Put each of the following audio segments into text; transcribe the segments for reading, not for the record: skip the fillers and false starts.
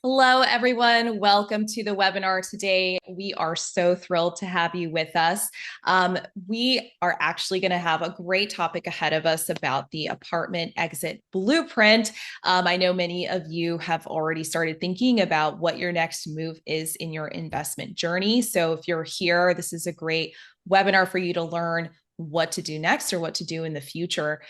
Hello, everyone. Welcome to the webinar today. We are so thrilled to have you with us. We are actually going to have a great topic ahead of us about the apartment exit blueprint. I know many of you have already started thinking about what your next move is in your investment journey. So if you're here, this is a great webinar for you to learn what to do next or what to do in the future.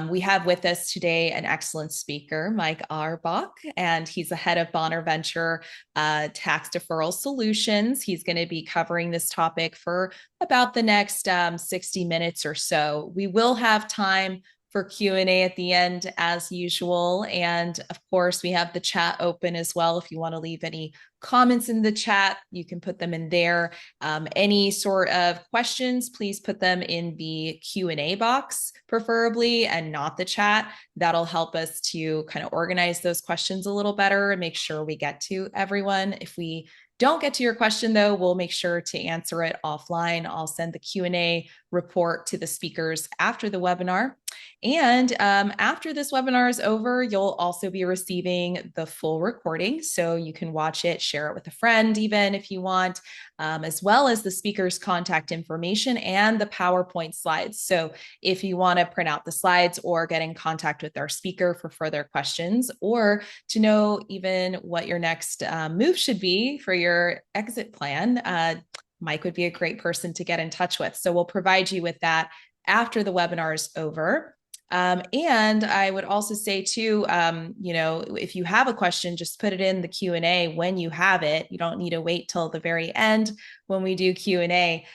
We have with us today an excellent speaker, Mike Auerbach, and he's the head of Bonaventure Tax Deferral Solutions. He's going to be covering this topic for about the next 60 minutes or so. We will have time for Q&A at the end as usual. And of course, we have the chat open as well. If you want to leave any comments in the chat, you can put them in there. Any sort of questions, please put them in the Q&A box, preferably, and not the chat. That'll help us to kind of organize those questions a little better and make sure we get to everyone. If we don't get to your question, though, we'll make sure to answer it offline. I'll send the Q&A report to the speakers after the webinar. And after this webinar is over, you'll also be receiving the full recording. So you can watch it, share it with a friend, even if you want, as well as the speaker's contact information and the PowerPoint slides. So if you want to print out the slides or get in contact with our speaker for further questions, or to know even what your next move should be for your exit plan, Mike would be a great person to get in touch with. So we'll provide you with that after the webinar is over. And I would also say too, if you have a question, just put it in the Q&A when you have it. You don't need to wait till the very end when we do Q&A.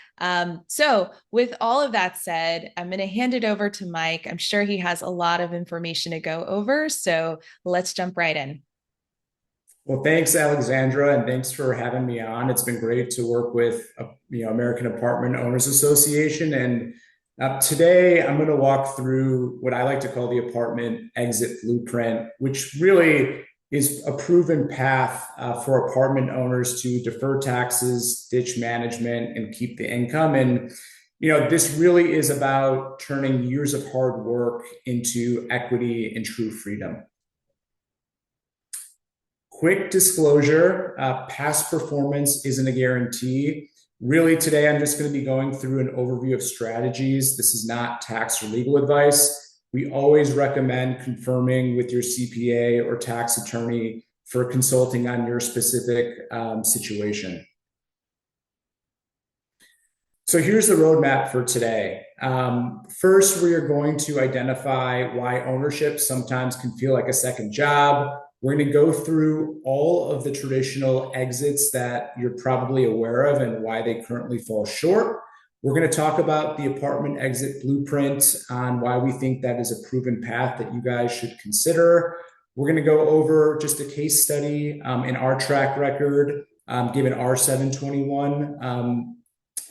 So with all of that said, I'm going to hand it over to Mike. I'm sure he has a lot of information to go over. So let's jump right in. Well, thanks, Alexandra, and thanks for having me on. It's been great to work with, American Apartment Owners Association. And today I'm going to walk through what I like to call the apartment exit blueprint, which really is a proven path for apartment owners to defer taxes, ditch management, and keep the income. And, this really is about turning years of hard work into equity and true freedom. Quick disclosure, past performance isn't a guarantee. Really, today I'm just going to be going through an overview of strategies. This is not tax or legal advice. We always recommend confirming with your CPA or tax attorney for consulting on your specific situation. So here's the roadmap for today. First, we are going to identify why ownership sometimes can feel like a second job. We're going to go through all of the traditional exits that you're probably aware of and why they currently fall short. We're going to talk about the apartment exit blueprint on why we think that is a proven path that you guys should consider. We're going to go over just a case study in our track record, given our 721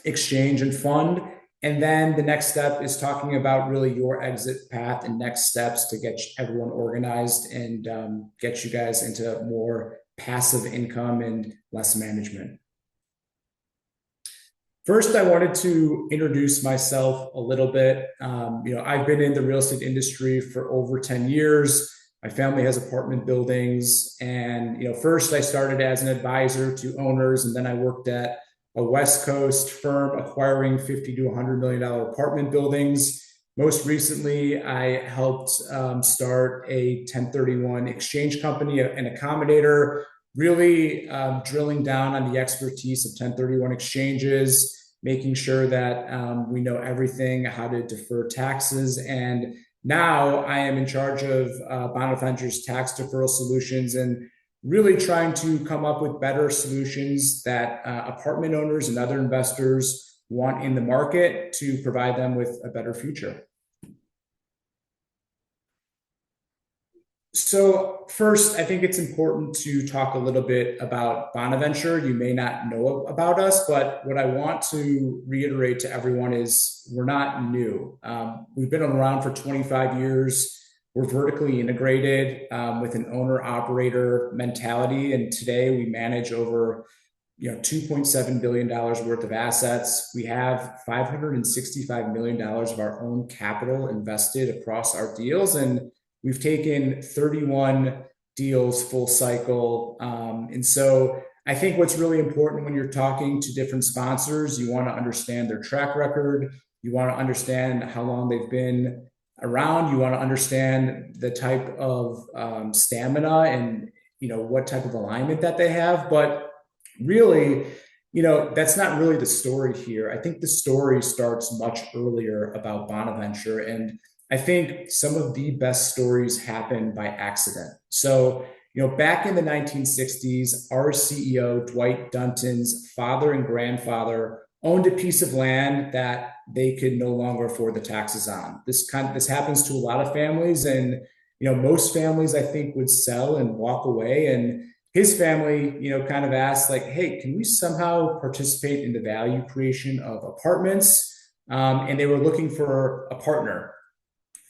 exchange and fund. And then the next step is talking about really your exit path and next steps to get everyone organized and get you guys into more passive income and less management. First, I wanted to introduce myself a little bit. I've been in the real estate industry for over 10 years. My family has apartment buildings. And, first I started as an advisor to owners, and then I worked at a West Coast firm acquiring $50 to $100 million apartment buildings. Most recently, I helped start a 1031 exchange company, an accommodator, really drilling down on the expertise of 1031 exchanges, making sure that we know everything, how to defer taxes. And now I am in charge of Bonaventure's tax deferral solutions and really trying to come up with better solutions that apartment owners and other investors want in the market to provide them with a better future. So first, I think it's important to talk a little bit about Bonaventure. You may not know about us, but what I want to reiterate to everyone is we're not new. We've been around for 25 years. We're vertically integrated with an owner-operator mentality, and today we manage over $2.7 billion worth of assets. We have $565 million of our own capital invested across our deals, and we've taken 31 deals full cycle. And so I think what's really important when you're talking to different sponsors, you want to understand their track record. You want to understand how long they've been around. You want to understand the type of stamina and what type of alignment that they have. But really, that's not really the story here. I think the story starts much earlier about Bonaventure. And I think some of the best stories happen by accident. So, back in the 1960s, our CEO, Dwight Dunton's father and grandfather owned a piece of land that they could no longer afford the taxes on. This happens to a lot of families, and most families I think would sell and walk away. And his family, kind of asked like, "Hey, can we somehow participate in the value creation of apartments?" And they were looking for a partner.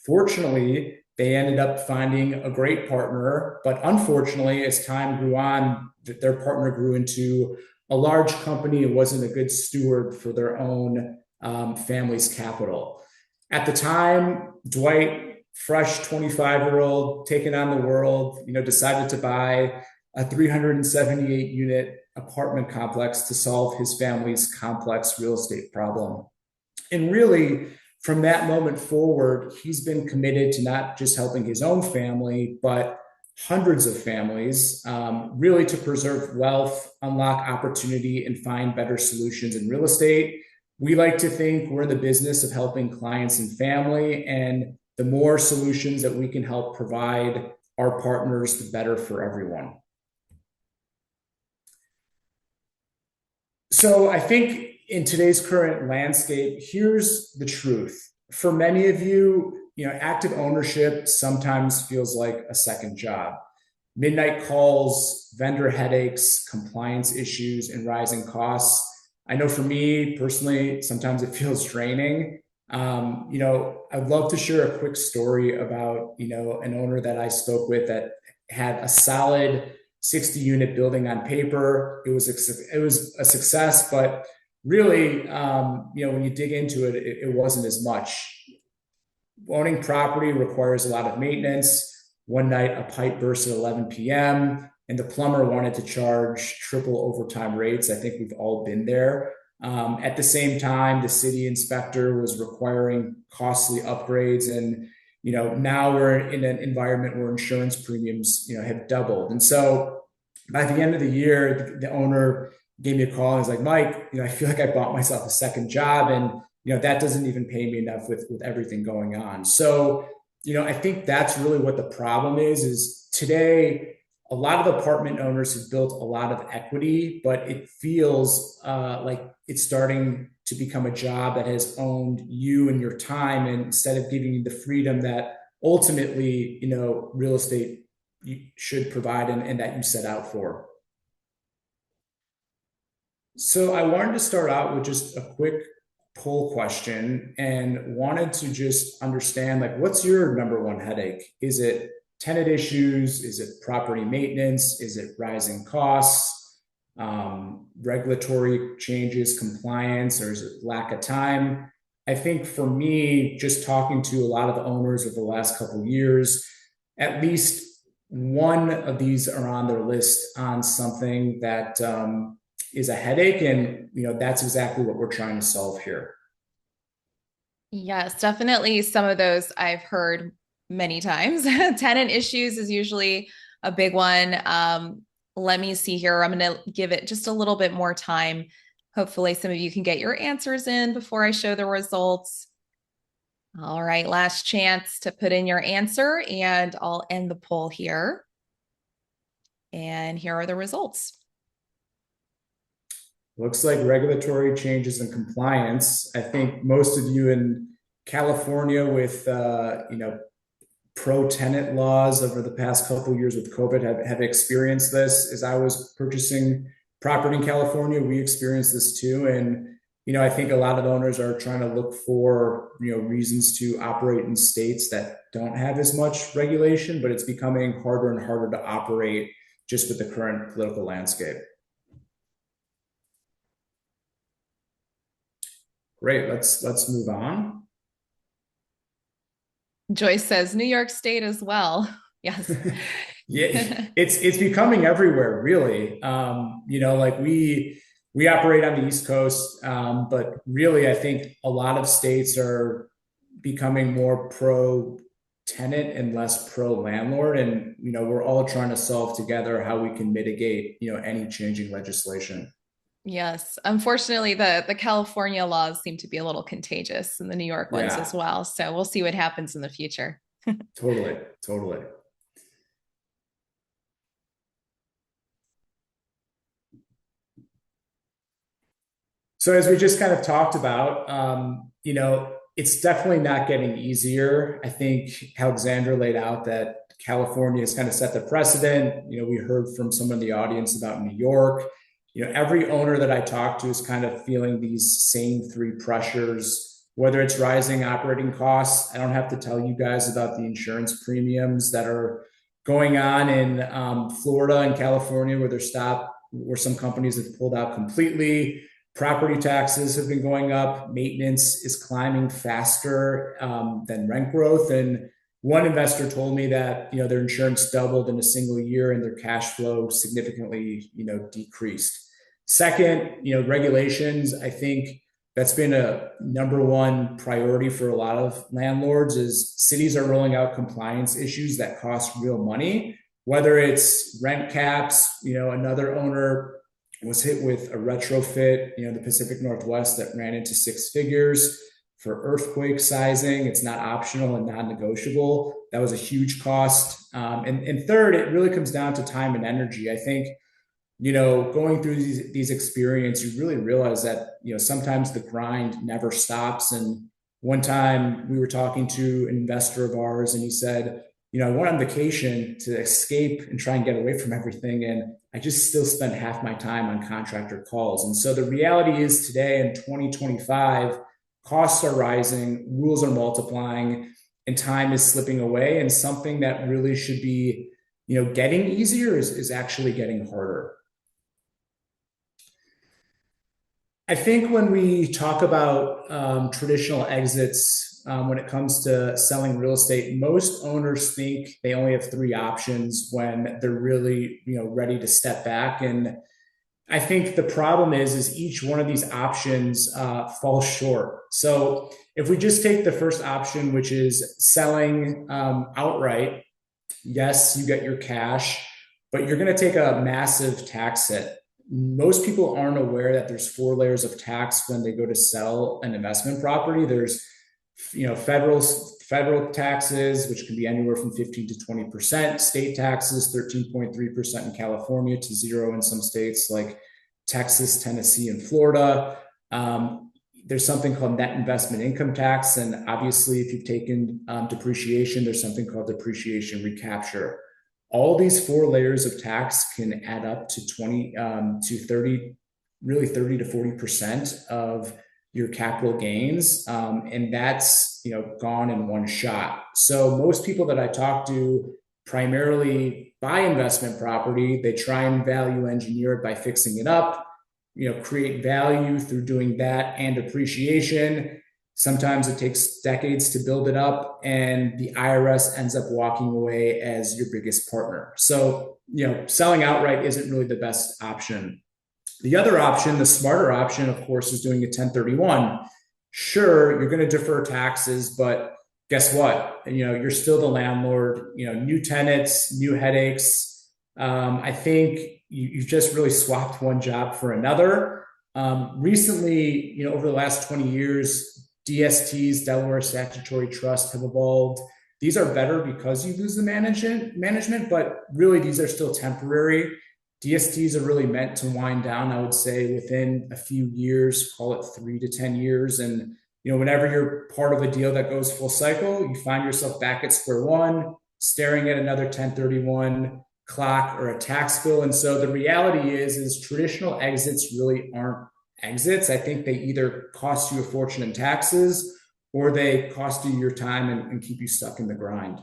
Fortunately, they ended up finding a great partner, but unfortunately, as time grew on, their partner grew into a large company and wasn't a good steward for their own family's capital. At the time, Dwight, fresh 25-year-old, taking on the world, decided to buy a 378 unit apartment complex to solve his family's complex real estate problem. And really, from that moment forward, he's been committed to not just helping his own family, but hundreds of families, really to preserve wealth, unlock opportunity, and find better solutions in real estate. We like to think we're in the business of helping clients and family, and the more solutions that we can help provide our partners, the better for everyone. So I think in today's current landscape, here's the truth. For many of you, active ownership sometimes feels like a second job. Midnight calls, vendor headaches, compliance issues, and rising costs. I know for me personally, sometimes it feels draining. I'd love to share a quick story about, an owner that I spoke with that had a solid 60 unit building on paper. It was a success, but really, when you dig into it, it wasn't as much. Owning property requires a lot of maintenance. One night, a pipe burst at 11 p.m., and the plumber wanted to charge triple overtime rates. I think we've all been there. At the same time, the city inspector was requiring costly upgrades, and now we're in an environment where insurance premiums have doubled. And so by the end of the year, the owner gave me a call and was like, "Mike, I feel like I bought myself a second job, and that doesn't even pay me enough with everything going on." So I think that's really what the problem is today a lot of apartment owners have built a lot of equity, but it feels like it's starting to become a job that has owned you and your time, and instead of giving you the freedom that ultimately real estate should provide, and that you set out for. So I wanted to start out with just a quick poll question, and wanted to just understand, like, what's your number one headache? Is it tenant issues? Is it property maintenance? Is it rising costs, regulatory changes, compliance, or is it lack of time? I think for me, just talking to a lot of the owners over the last couple of years, at least one of these are on their list on something that is a headache, and that's exactly what we're trying to solve here. Yes, definitely. Some of those I've heard many times. Tenant issues is usually a big one. Let me see here. I'm going to give it just a little bit more time. Hopefully, some of you can get your answers in before I show the results. All right, last chance to put in your answer, and I'll end the poll here. And here are the results. Looks like regulatory changes and compliance. I think most of you in California with pro tenant laws over the past couple of years with COVID have experienced this. As I was purchasing property in California, we experienced this too. And I think a lot of owners are trying to look for reasons to operate in states that don't have as much regulation, but it's becoming harder and harder to operate just with the current political landscape. Great. Let's move on. Joyce says New York State as well. Yes. Yeah, it's becoming everywhere, really. Like we operate on the East Coast, but really, I think a lot of states are becoming more pro tenant and less pro landlord, and we're all trying to solve together how we can mitigate any changing legislation. Yes, unfortunately, the California laws seem to be a little contagious, and the New York ones as Yeah, well. So we'll see what happens in the future. totally, totally. So as we just kind of talked about, it's definitely not getting easier. I think Alexandra laid out that California has kind of set the precedent. We heard from someone in the audience about New York. Every owner that I talk to is kind of feeling these same three pressures, whether it's rising operating costs. I don't have to tell you guys about the insurance premiums that are going on in Florida and California, where some companies have pulled out completely. Property taxes have been going up. Maintenance is climbing faster than rent growth. And one investor told me that their insurance doubled in a single year and their cash flow significantly decreased. Second, regulations. I think that's been a number one priority for a lot of landlords. Is cities are rolling out compliance issues that cost real money, whether it's rent caps. Another owner was hit with a retrofit, the Pacific Northwest, that ran into six figures for earthquake sizing. It's not optional and non-negotiable. That was a huge cost. And third, it really comes down to time and energy. I think, going through these experiences, you really realize that, sometimes the grind never stops. And one time we were talking to an investor of ours and he said, I went on vacation to escape and try and get away from everything. And I just still spent half my time on contractor calls. And so the reality is today in 2025, costs are rising, rules are multiplying, and time is slipping away. And something that really should be, getting easier is actually getting harder. I think when we talk about traditional exits, when it comes to selling real estate, most owners think they only have three options when they're really, ready to step back. And I think the problem is each one of these options falls short. So if we just take the first option, which is selling outright, yes, you get your cash, but you're going to take a massive tax hit. Most people aren't aware that there's four layers of tax when they go to sell an investment property. There's, federal taxes, which can be anywhere from 15 to 20%, state taxes, 13.3% in California to zero in some states like Texas, Tennessee, and Florida. There's something called net investment income tax. And obviously, if you've taken depreciation, there's something called depreciation recapture. All these four layers of tax can add up to 20 to 30, really 30 to 40% of your capital gains. And that's, gone in one shot. So most people that I talk to primarily buy investment property. They try and value engineer it by fixing it up, create value through doing that and appreciation. Sometimes it takes decades to build it up, and the IRS ends up walking away as your biggest partner. So, selling outright isn't really the best option. The other option, the smarter option, of course, is doing a 1031. Sure, you're going to defer taxes, but guess what? You're still the landlord. New tenants, new headaches. I think you've just really swapped one job for another. Recently, over the last 20 years, DSTs, Delaware Statutory Trust, have evolved. These are better because you lose the management, but really these are still temporary. DSTs are really meant to wind down, I would say, within a few years, call it 3 to 10 years. And, whenever you're part of a deal that goes full cycle, you find yourself back at square one, staring at another 1031 clock or a tax bill. And so the reality is traditional exits really aren't exits. I think they either cost you a fortune in taxes or they cost you your time and keep you stuck in the grind.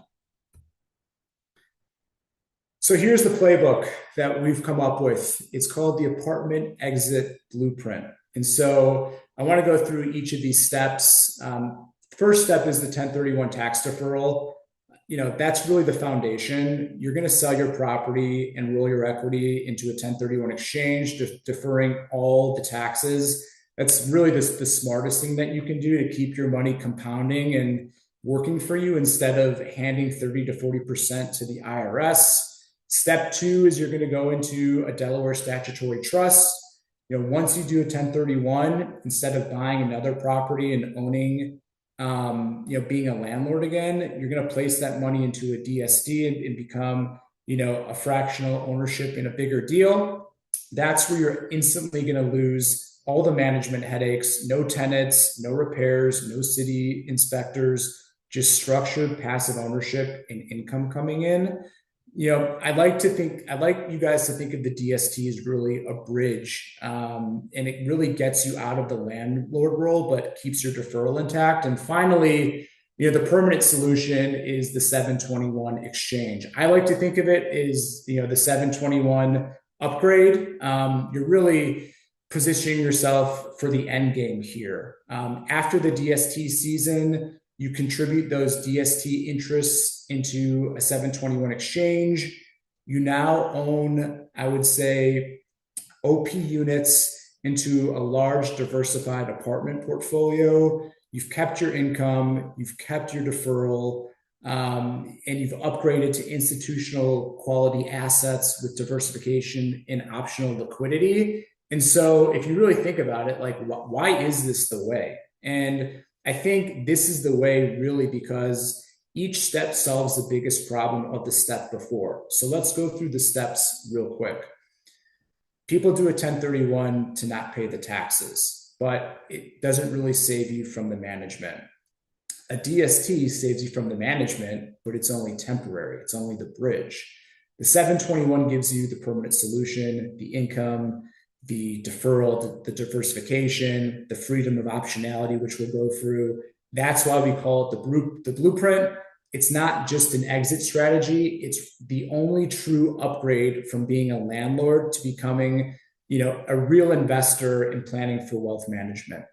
So here's the playbook that we've come up with. It's called the Apartment Exit Blueprint. And so I want to go through each of these steps. First step is the 1031 tax deferral. that's really the foundation. You're going to sell your property and roll your equity into a 1031 exchange, deferring all the taxes. That's really the smartest thing that you can do to keep your money compounding and working for you instead of handing 30 to 40% to the IRS. Step two is you're going to go into a Delaware statutory trust. Once you do a 1031, instead of buying another property and owning being a landlord again, you're going to place that money into a DST and become, a fractional ownership in a bigger deal. That's where you're instantly going to lose all the management headaches, no tenants, no repairs, no city inspectors, just structured passive ownership and income coming in. I'd like you guys to think of the DST as really a bridge, and it really gets you out of the landlord role, but keeps your deferral intact. And finally, the permanent solution is the 721 exchange. I like to think of it as, the 721 upgrade. You're really positioning yourself for the end game here. After the DST season, you contribute those DST interests into a 721 exchange. You now own, I would say, OP units into a large diversified apartment portfolio. You've kept your income, you've kept your deferral, and you've upgraded to institutional quality assets with diversification and optional liquidity. And so if you really think about it, like, why is this the way? And I think this is the way really because each step solves the biggest problem of the step before. So let's go through the steps real quick. People do a 1031 to not pay the taxes, but it doesn't really save you from the management. A DST saves you from the management, but it's only temporary. It's only the bridge. The 721 gives you the permanent solution, the income, the deferral, the diversification, the freedom of optionality, which we'll go through. That's why we call it the blueprint. It's not just an exit strategy. It's the only true upgrade from being a landlord to becoming, a real investor in planning for wealth management.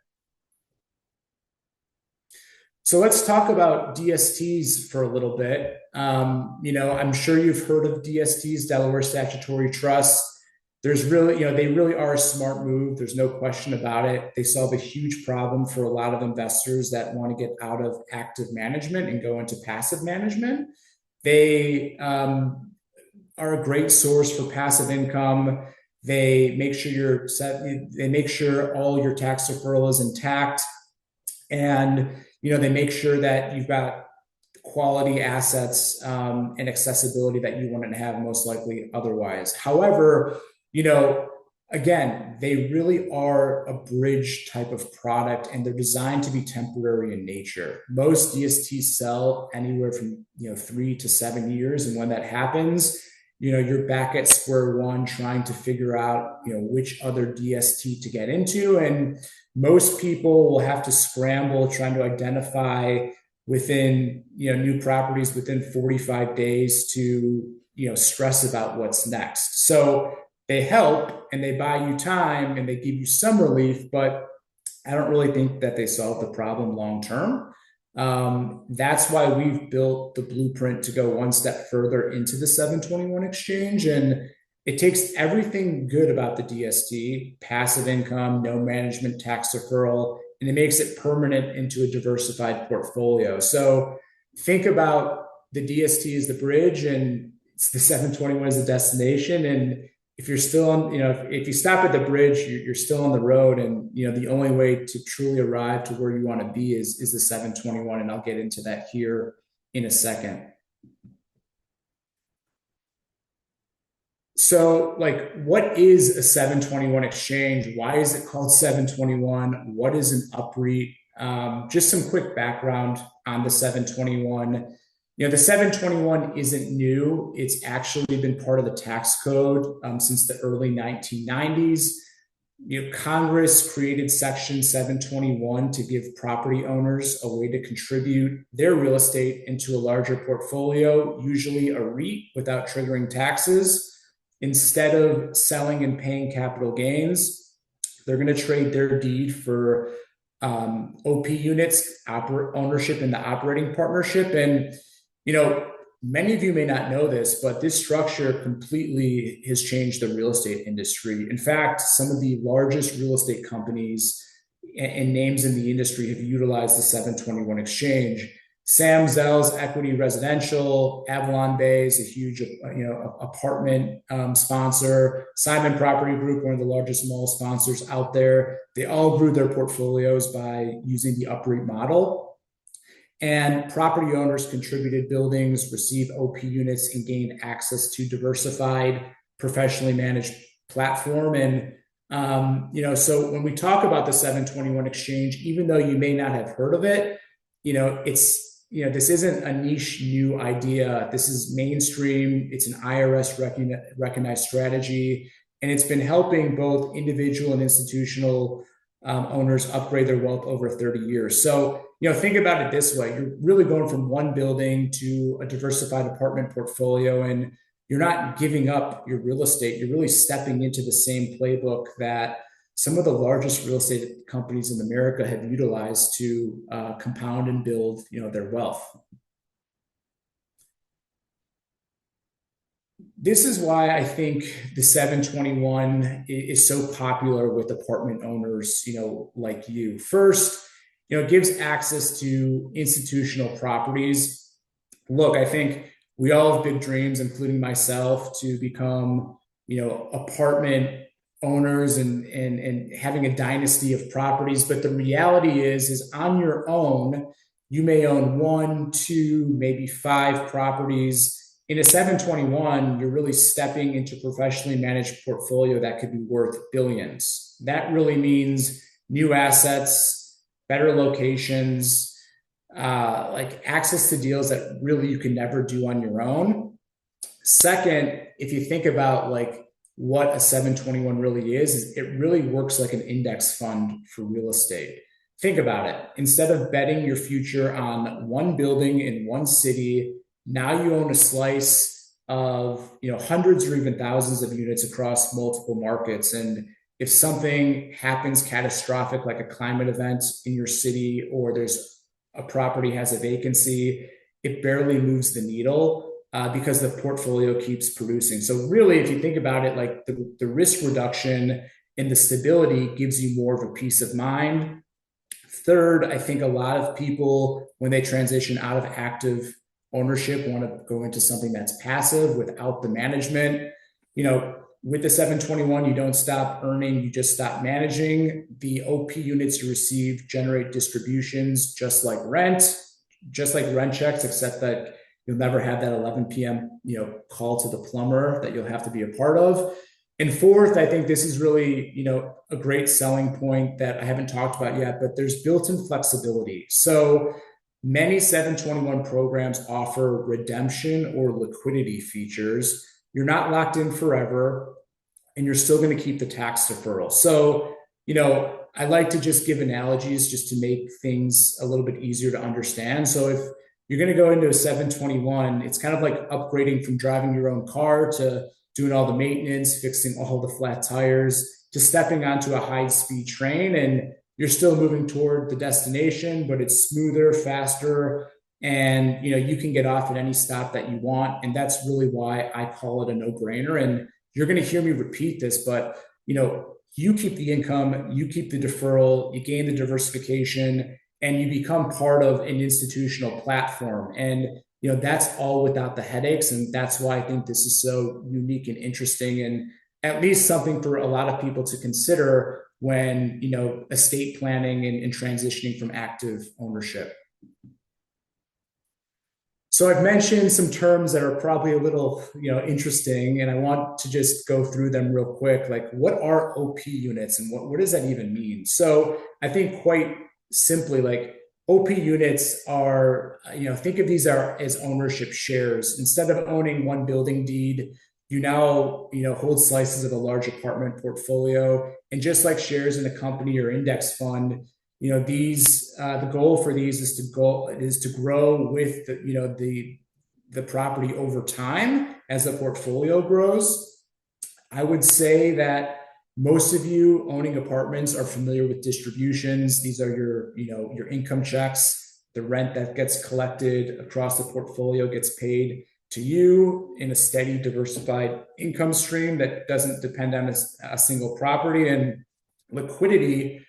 So let's talk about DSTs for a little bit. I'm sure you've heard of DSTs, Delaware Statutory Trust. There's really, they really are a smart move. There's no question about it. They solve a huge problem for a lot of investors that want to get out of active management and go into passive management. They are a great source for passive income. They make sure they make sure all your tax deferral is intact. And, they make sure that you've got quality assets and accessibility that you wouldn't have most likely otherwise. However, again, they really are a bridge type of product and they're designed to be temporary in nature. Most DSTs sell anywhere from, 3 to 7 years. And when that happens, you're back at square one trying to figure out, which other DST to get into. And most people will have to scramble trying to identify within, new properties within 45 days to, stress about what's next. So they help and they buy you time and they give you some relief, but I don't really think that they solve the problem long term. That's why we've built the blueprint to go one step further into the 721 exchange. And it takes everything good about the DST, passive income, no management, tax deferral, and it makes it permanent into a diversified portfolio. So think about the DST as the bridge and the 721 as the destination. And if you're still on, if you stop at the bridge, you're still on the road. And, the only way to truly arrive to where you want to be is the 721. And I'll get into that here in a second. So what is a 721 exchange? Why is it called 721? What is an UPREIT? Just some quick background on the 721. The 721 isn't new. It's actually been part of the tax code since the early 1990s. Congress created Section 721 to give property owners a way to contribute their real estate into a larger portfolio, usually a REIT, without triggering taxes. Instead of selling and paying capital gains, they're going to trade their deed for OP units, ownership in the operating partnership. And, many of you may not know this, but this structure completely has changed the real estate industry. In fact, some of the largest real estate companies and names in the industry have utilized the 721 exchange. Sam Zell's Equity Residential, Avalon Bay is a huge, apartment sponsor. Simon Property Group, one of the largest mall sponsors out there. They all grew their portfolios by using the UPREIT model. And property owners contributed buildings, received OP units, and gained access to diversified, professionally managed platform. And so when we talk about the 721 exchange, even though you may not have heard of it, this isn't a niche new idea. This is mainstream. It's an IRS recognized strategy, and it's been helping both individual and institutional owners upgrade their wealth over 30 years. So, think about it this way. You're really going from one building to a diversified apartment portfolio, and you're not giving up your real estate. You're really stepping into the same playbook that some of the largest real estate companies in America have utilized to compound and build, their wealth. This is why I think the 721 is so popular with apartment owners, like you. First, it gives access to institutional properties. Look, I think we all have big dreams, including myself, to become, apartment owners and having a dynasty of properties. But the reality is on your own, you may own one, two, maybe five properties. In a 721, you're really stepping into a professionally managed portfolio that could be worth billions. That really means new assets, better locations, like access to deals that really you can never do on your own. Second, if you think about like what a 721 really is it really works like an index fund for real estate. Think about it. Instead of betting your future on one building in one city, now you own a slice of hundreds or even thousands of units across multiple markets. And if something happens catastrophic, like a climate event in your city, or there's a property has a vacancy, it barely moves the needle because the portfolio keeps producing. So really, if you think about it, like the risk reduction and the stability gives you more of a peace of mind. Third, I think a lot of people, when they transition out of active ownership, want to go into something that's passive without the management. With the 721, you don't stop earning, you just stop managing. The OP units you receive generate distributions just like rent checks, except that you'll never have that 11 p.m. Call to the plumber that you'll have to be a part of. And fourth, I think this is really, a great selling point that I haven't talked about yet, but there's built-in flexibility. So many 721 programs offer redemption or liquidity features. You're not locked in forever, and you're still going to keep the tax deferral. So, I like to just give analogies just to make things a little bit easier to understand. So if you're going to go into a 721, it's kind of like upgrading from driving your own car to doing all the maintenance, fixing all the flat tires, to stepping onto a high-speed train, and you're still moving toward the destination, but it's smoother, faster, and you can get off at any stop that you want. And that's really why I call it a no-brainer. And you're going to hear me repeat this, but you keep the income, you keep the deferral, you gain the diversification, and you become part of an institutional platform. And that's all without the headaches. And that's why I think this is so unique and interesting, and at least something for a lot of people to consider when estate planning and transitioning from active ownership. So I've mentioned some terms that are probably a little interesting, and I want to just go through them real quick. Like, what are OP units, and what does that even mean? So I think quite simply, like, OP units are, think of these as ownership shares. Instead of owning one building deed, you now, hold slices of a large apartment portfolio. And just like shares in a company or index fund, the goal for these is to grow with the property over time as the portfolio grows. I would say that most of you owning apartments are familiar with distributions. These are your income checks. The rent that gets collected across the portfolio gets paid to you in a steady, diversified income stream that doesn't depend on a single property. And liquidity,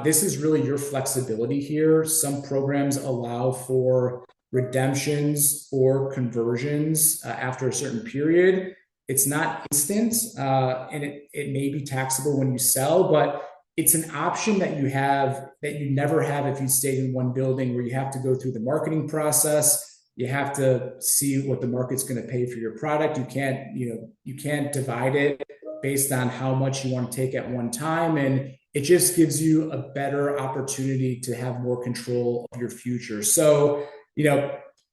this is really your flexibility here. Some programs allow for redemptions or conversions after a certain period. It's not instant, and it may be taxable when you sell, but it's an option that you have that you never have if you stayed in one building, where you have to go through the marketing process. You have to see what the market's going to pay for your product. You can't divide it based on how much you want to take at one time. And it just gives you a better opportunity to have more control of your future. So,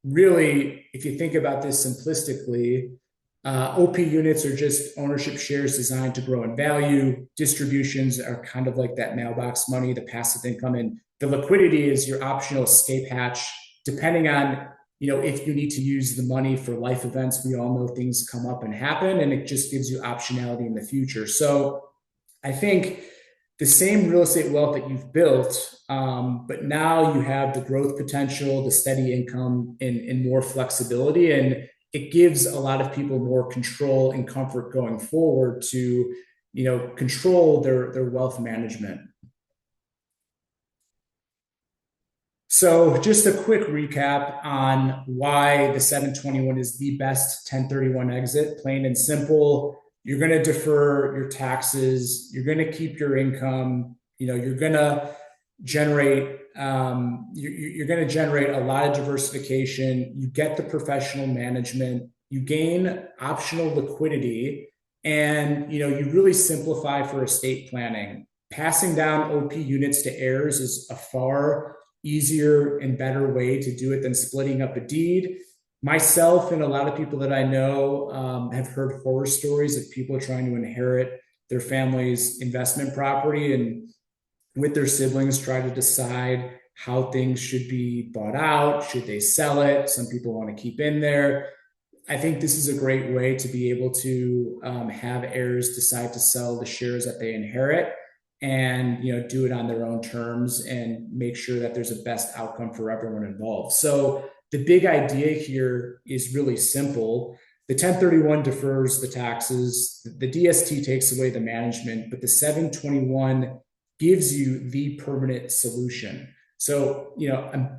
really, if you think about this simplistically, OP units are just ownership shares designed to grow in value. Distributions are kind of like that mailbox money, the passive income, and the liquidity is your optional escape hatch, depending on, if you need to use the money for life events. We all know things come up and happen, and it just gives you optionality in the future. So I think the same real estate wealth that you've built, but now you have the growth potential, the steady income, and more flexibility. And it gives a lot of people more control and comfort going forward to, control their wealth management. So just a quick recap on why the 721 is the best 1031 exit. Plain and simple. You're going to defer your taxes. You're going to keep your income. You're going to generate you're going to generate a lot of diversification. You get the professional management. You gain optional liquidity, and you really simplify for estate planning. Passing down OP units to heirs is a far easier and better way to do it than splitting up a deed. Myself and a lot of people that I know have heard horror stories of people trying to inherit their family's investment property, and with their siblings try to decide how things should be bought out. Should they sell it? Some people want to keep in there. I think this is a great way to be able to have heirs decide to sell the shares that they inherit, and do it on their own terms and make sure that there's a best outcome for everyone involved. So the big idea here is really simple. The 1031 defers the taxes, the DST takes away the management, but the 721 gives you the permanent solution. So,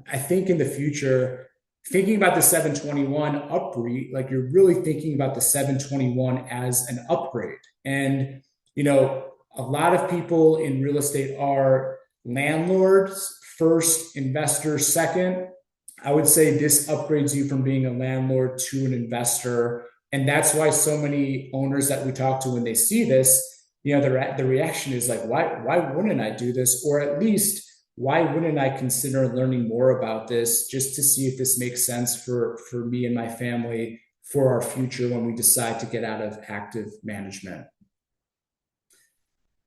I think in the future, thinking about the 721 upgrade, like you're really thinking about the 721 as an upgrade. And, a lot of people in real estate are landlords first, investors second. I would say this upgrades you from being a landlord to an investor. And that's why so many owners that we talk to, when they see this, the reaction is like, why wouldn't I do this? Or at least, why wouldn't I consider learning more about this, just to see if this makes sense for me and my family for our future when we decide to get out of active management.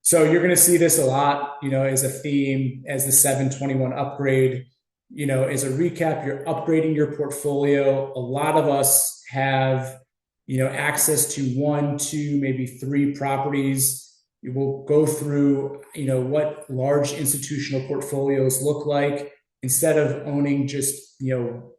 So you're going to see this a lot, as a theme, as the 721 upgrade. As a recap, you're upgrading your portfolio. A lot of us have, access to 1, 2, maybe 3 properties. You will go through, what large institutional portfolios look like. Instead of owning just,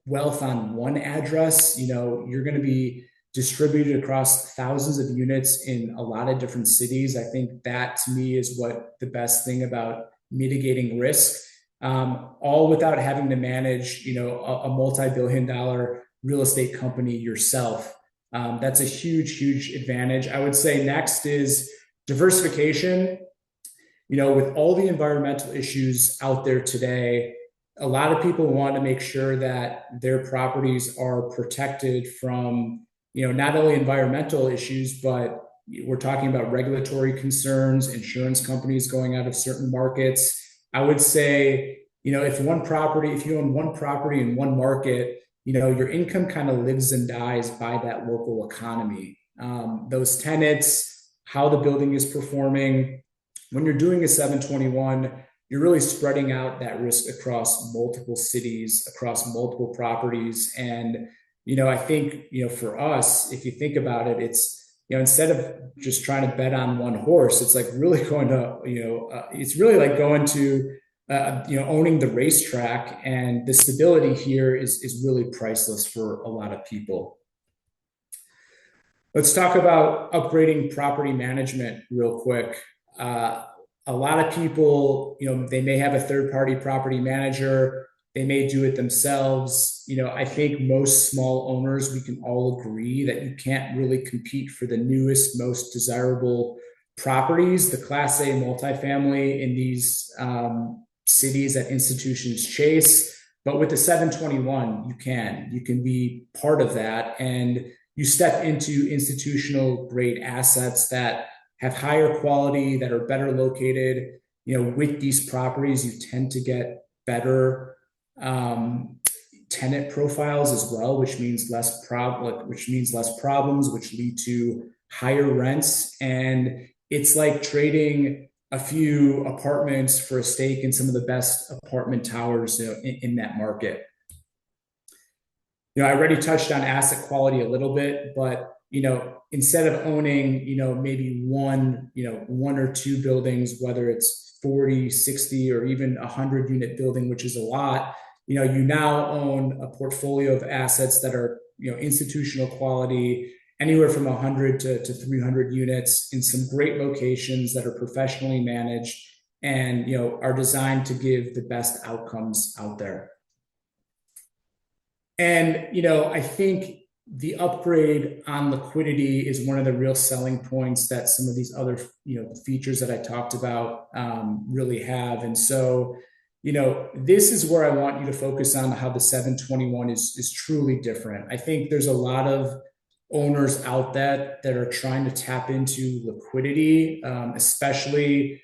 wealth on one address, you're going to be distributed across thousands of units in a lot of different cities. I think that, to me, is what the best thing about mitigating risk, all without having to manage, a multi-billion-dollar real estate company yourself. That's a huge, huge advantage. I would say next is diversification. With all the environmental issues out there today, a lot of people want to make sure that their properties are protected from, not only environmental issues, but we're talking about regulatory concerns, insurance companies going out of certain markets. I would say, if you own one property in one market, your income kind of lives and dies by that local economy. Those tenants, how the building is performing. When you're doing a 721, you're really spreading out that risk across multiple cities, across multiple properties. And I think, for us, if you think about it, it's, instead of just trying to bet on one horse, it's like really going to, it's really like going to owning the racetrack, and the stability here is really priceless for a lot of people. Let's talk about upgrading property management real quick. A lot of people, they may have a third-party property manager. They may do it themselves. I think most small owners, we can all agree that you can't really compete for the newest, most desirable properties, the Class A multifamily in these cities that institutions chase. But with the 721, you can. You can be part of that, and you step into institutional grade assets that have higher quality, that are better located. With these properties, you tend to get better tenant profiles as well, which means less problems, which lead to higher rents. And it's like trading a few apartments for a stake in some of the best apartment towers in that market. I already touched on asset quality a little bit, but instead of owning, maybe one or two buildings, whether it's 40, 60, or even 100 unit building, which is a lot, you now own a portfolio of assets that are, institutional quality, anywhere from 100 to 300 units in some great locations that are professionally managed and, are designed to give the best outcomes out there. And, I think the upgrade on liquidity is one of the real selling points that some of these other, features that I talked about really have. And so, this is where I want you to focus on how the 721 is truly different. I think there's a lot of owners out there that are trying to tap into liquidity, especially,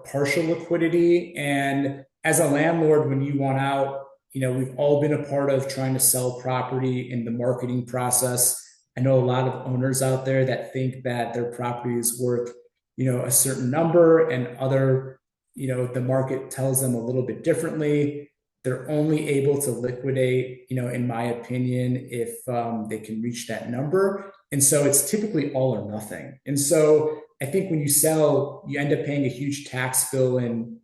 partial liquidity. And as a landlord, when you want out, we've all been a part of trying to sell property in the marketing process. I know a lot of owners out there that think that their property is worth, a certain number, and other, the market tells them a little bit differently. They're only able to liquidate, in my opinion, if they can reach that number. And so it's typically all or nothing. And so I think when you sell, you end up paying a huge tax bill, and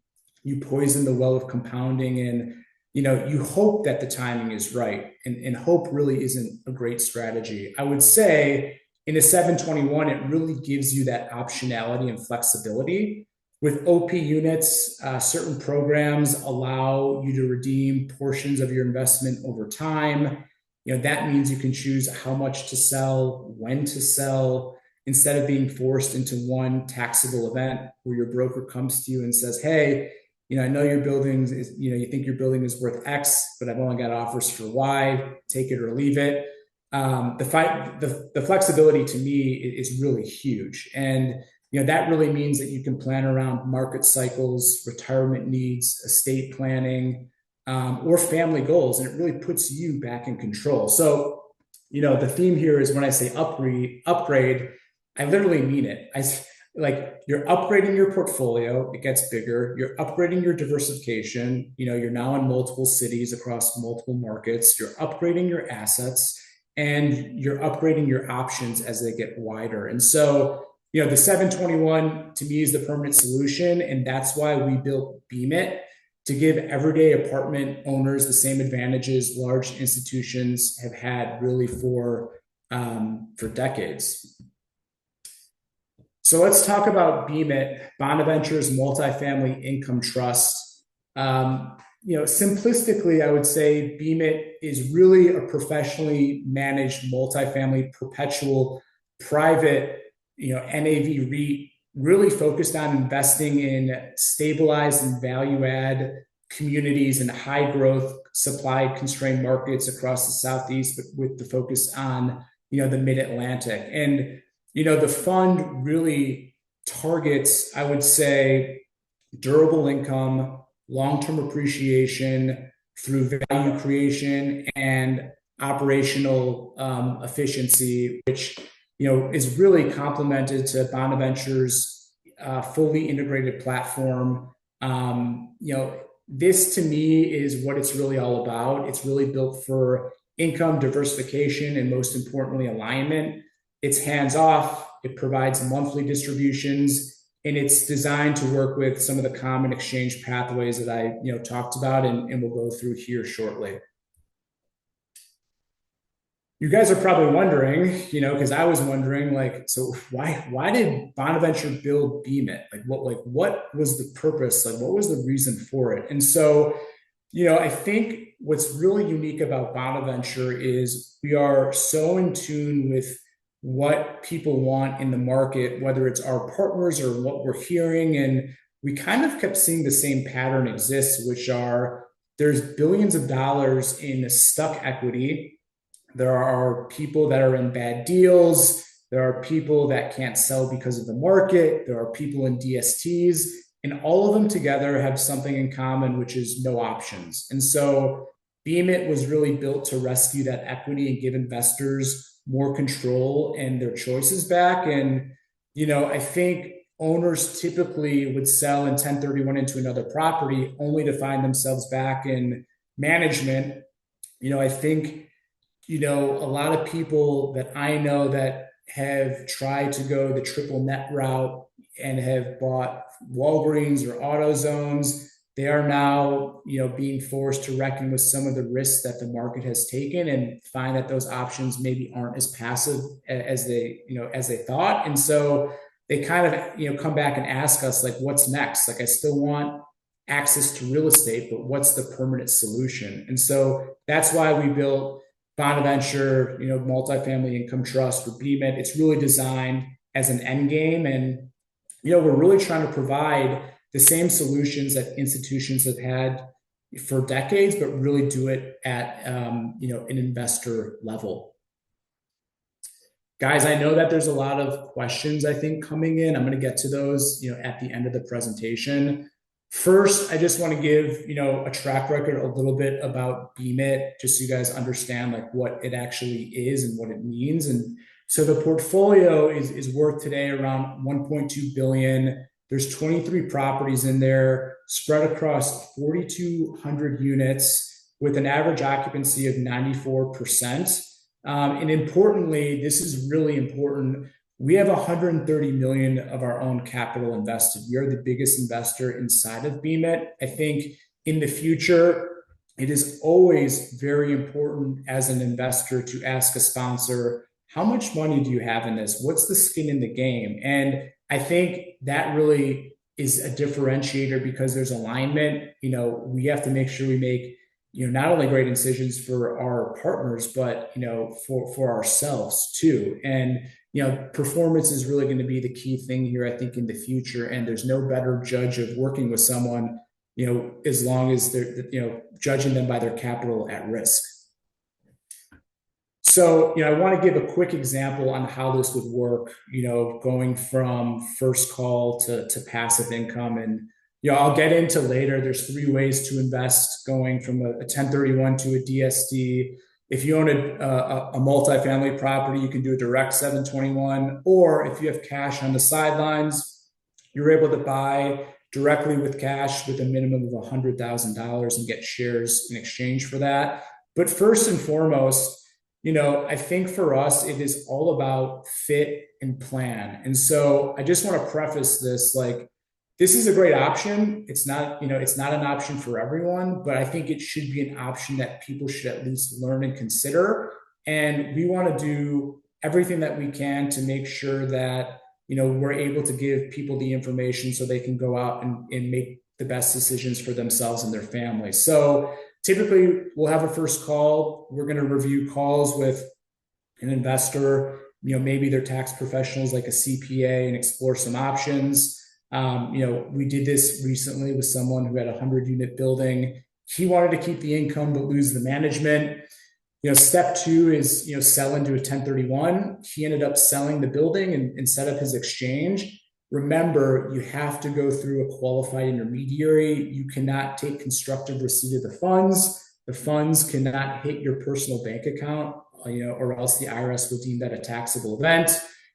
you poison the well of compounding. And you hope that the timing is right, and hope really isn't a great strategy. I would say in a 721, it really gives you that optionality and flexibility. With OP units, certain programs allow you to redeem portions of your investment over time. That means you can choose how much to sell, when to sell, instead of being forced into one taxable event where your broker comes to you and says, hey, I know your building is, you think your building is worth X, but I've only got offers for Y, take it or leave it. The flexibility to me is really huge. And, that really means that you can plan around market cycles, retirement needs, estate planning, or family goals. And it really puts you back in control. So, the theme here is when I say upgrade, I literally mean it. Like, you're upgrading your portfolio, it gets bigger. You're upgrading your diversification. You're now in multiple cities across multiple markets. You're upgrading your assets, and you're upgrading your options as they get wider. And so, the 721 to me is the permanent solution. And that's why we built BMIT, to give everyday apartment owners the same advantages large institutions have had really for decades. So let's talk about BMIT, Bonaventure's multifamily income trust. Simplistically, I would say BMIT is really a professionally managed multifamily perpetual private, NAV REIT, really focused on investing in stabilized and value add communities in high growth, supply constrained markets across the Southeast, but with the focus on, the Mid-Atlantic. And the fund really targets, I would say, durable income, long-term appreciation through value creation and operational efficiency, which is really complemented to Bonaventure's fully integrated platform. This to me is what it's really all about. It's really built for income diversification and, most importantly, alignment. It's hands off. It provides monthly distributions. and it's designed to work with some of the common exchange pathways that I talked about, and we'll go through here shortly. You guys are probably wondering, because I was wondering, like, so why did Bonaventure build BMIT? What was the purpose? Like, what was the reason for it? And so, I think what's really unique about Bonaventure is we are so in tune with what people want in the market, whether it's our partners or what we're hearing. And we kind of kept seeing the same pattern exist, which are there's billions of dollars in stuck equity. There are people that are in bad deals. There are people that can't sell because of the market. There are people in DSTs, and all of them together have something in common, which is no options. And so BMIT was really built to rescue that equity and give investors more control and their choices back. And, I think owners typically would sell in 1031 into another property only to find themselves back in management. I think a lot of people that I know that have tried to go the triple net route and have bought Walgreens or AutoZones, they are now, being forced to reckon with some of the risks that the market has taken and find that those options maybe aren't as passive as they thought. And so they kind of, come back and ask us, like, what's next? Like, I still want access to real estate, but what's the permanent solution? And so that's why we built Bonaventure, multifamily income trust for BMIT. It's really designed as an end game. And, we're really trying to provide the same solutions that institutions have had for decades, but really do it at, an investor level. Guys, I know that there's a lot of questions, I think, coming in. I'm going to get to those, at the end of the presentation. First, I just want to give, a track record a little bit about BMIT, just so you guys understand like what it actually is and what it means. And so the portfolio is worth today around 1.2 billion. There's 23 properties in there spread across 4,200 units with an average occupancy of 94%. And importantly, this is really important. We have 130 million of our own capital invested. We are the biggest investor inside of BMIT. I think in the future, it is always very important as an investor to ask a sponsor, how much money do you have in this? What's the skin in the game? And I think that really is a differentiator because there's alignment. We have to make sure we make not only great decisions for our partners, but for ourselves too. And performance is really going to be the key thing here, I think, in the future. And there's no better judge of working with someone, as long as they're, judging them by their capital at risk. So, I want to give a quick example on how this would work, going from first call to passive income. And, I'll get into later, there's 3 ways to invest going from a 1031 to a DSD. If you own a multifamily property, you can do a direct 721, or if you have cash on the sidelines, you're able to buy directly with cash with a minimum of $100,000 and get shares in exchange for that. But first and foremost, I think for us, it is all about fit and plan. And so I just want to preface this, like, this is a great option. It's not an option for everyone, but I think it should be an option that people should at least learn and consider. And we want to do everything that we can to make sure that, we're able to give people the information so they can go out and make the best decisions for themselves and their families. So typically we'll have a first call. We're going to review calls with an investor, maybe their tax professionals like a CPA, and explore some options. We did this recently with someone who had a 100-unit building. He wanted to keep the income but lose the management. Step 2 is, sell into a 1031. He ended up selling the building and set up his exchange. Remember, you have to go through a qualified intermediary. You cannot take constructive receipt of the funds. The funds cannot hit your personal bank account, or else the IRS will deem that a taxable event.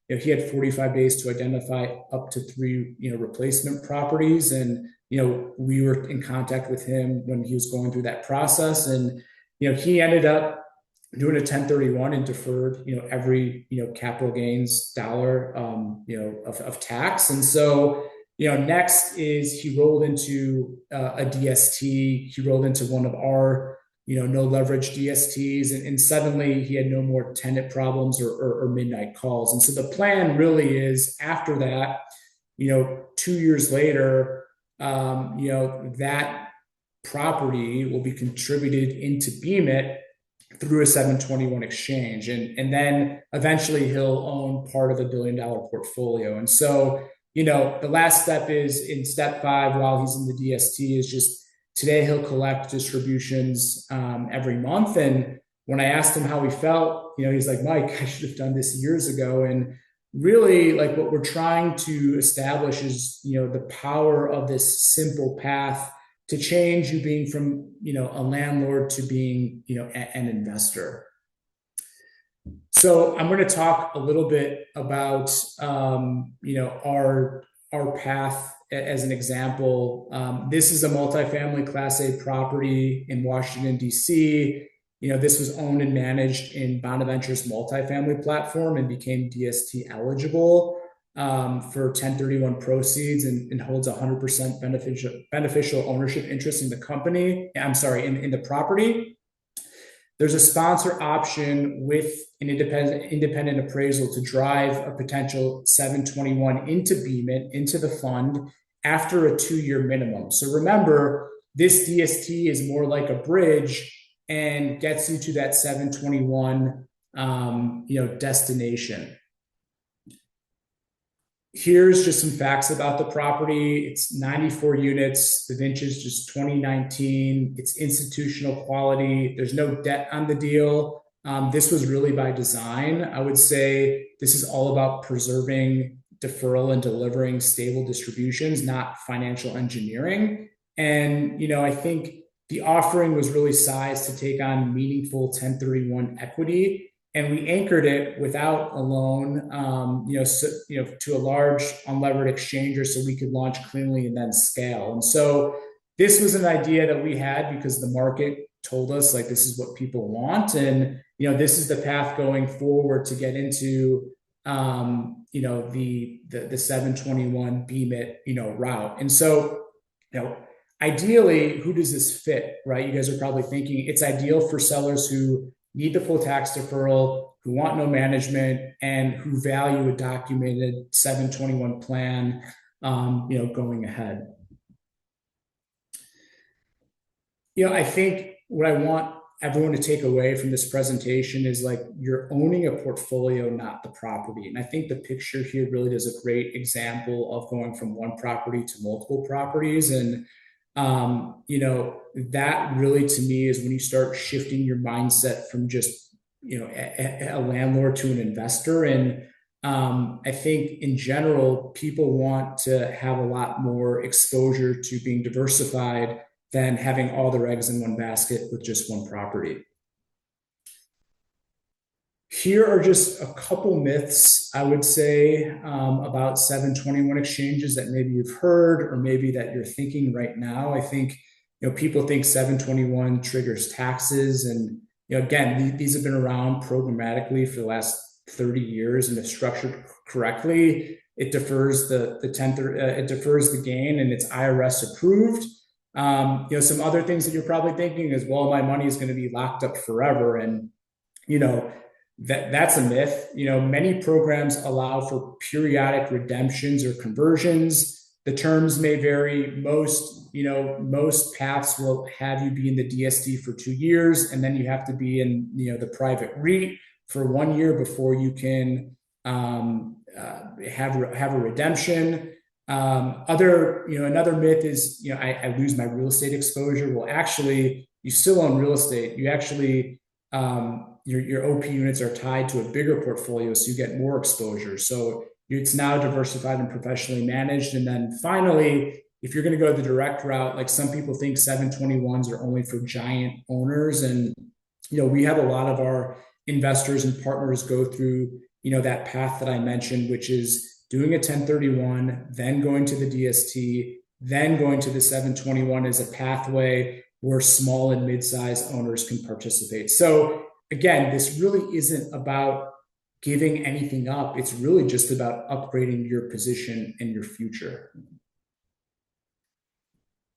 He had 45 days to identify up to 3, replacement properties. And, we were in contact with him when he was going through that process. And, he ended up doing a 1031 and deferred, every, capital gains dollar, of tax. And so, Next is he rolled into a DST. He rolled into one of our, no leverage DSTs, and suddenly he had no more tenant problems or midnight calls. And so the plan really is after that, 2 years later, that property will be contributed into BMIT through a 721 exchange. And then eventually he'll own part of a $1 billion portfolio. And so, the last step is in step 5, while he's in the DST, is just today he'll collect distributions every month. And when I asked him how he felt, he's like, Mike, I should have done this years ago. And really, like, what we're trying to establish is, the power of this simple path to change you being from, a landlord to being, an investor. So I'm going to talk a little bit about, our path as an example. This is a multifamily Class A property in Washington, D.C. This was owned and managed in Bonaventure's multifamily platform and became DST eligible for 1031 proceeds and holds 100% beneficial ownership interest in the company. I'm sorry, in the property. There's a sponsor option with an independent appraisal to drive a potential 721 into BMIT, into the fund, after a 2-year minimum. So remember, this DST is more like a bridge and gets you to that 721 destination. Here's just some facts about the property. It's 94 units. The vintage is just 2019. It's institutional quality. There's no debt on the deal. This was really by design. I would say this is all about preserving deferral and delivering stable distributions, not financial engineering. And, I think the offering was really sized to take on meaningful 1031 equity. And we anchored it without a loan, to a large unlevered exchanger so we could launch cleanly and then scale. And so this was an idea that we had because the market told us, like, this is what people want. And, this is the path going forward to get into, the 721 BMIT, route. And so, ideally, who does this fit, right? You guys are probably thinking it's ideal for sellers who need the full tax deferral, who want no management, and who value a documented 721 plan, going ahead. I think what I want everyone to take away from this presentation is, like, you're owning a portfolio, not the property. And I think the picture here really does a great example of going from one property to multiple properties. And that really, to me, is when you start shifting your mindset from just, a landlord to an investor. And I think in general, people want to have a lot more exposure to being diversified than having all their eggs in one basket with just one property. Here are just a couple myths, I would say, about 721 exchanges that maybe you've heard or maybe that you're thinking right now. I think, people think 721 triggers taxes. And, again, these have been around programmatically for the last 30 years, and if structured correctly, it defers it defers the gain, and it's IRS approved. Some other things that you're probably thinking is, well, my money is going to be locked up forever. And, that's a myth. Many programs allow for periodic redemptions or conversions. The terms may vary. Most paths will have you be in the DST for 2 years, and then you have to be in, the private REIT for 1 year before you can have a redemption. Another myth is, I lose my real estate exposure. Well, actually, you still own real estate. You actually, your OP units are tied to a bigger portfolio, so you get more exposure. So it's now diversified and professionally managed. And then finally, if you're going to go the direct route, like some people think 721s are only for giant owners. And, we have a lot of our investors and partners go through, that path that I mentioned, which is doing a 1031, then going to the DST, then going to the 721 as a pathway where small and mid-sized owners can participate. So again, this really isn't about giving anything up. It's really just about upgrading your position and your future.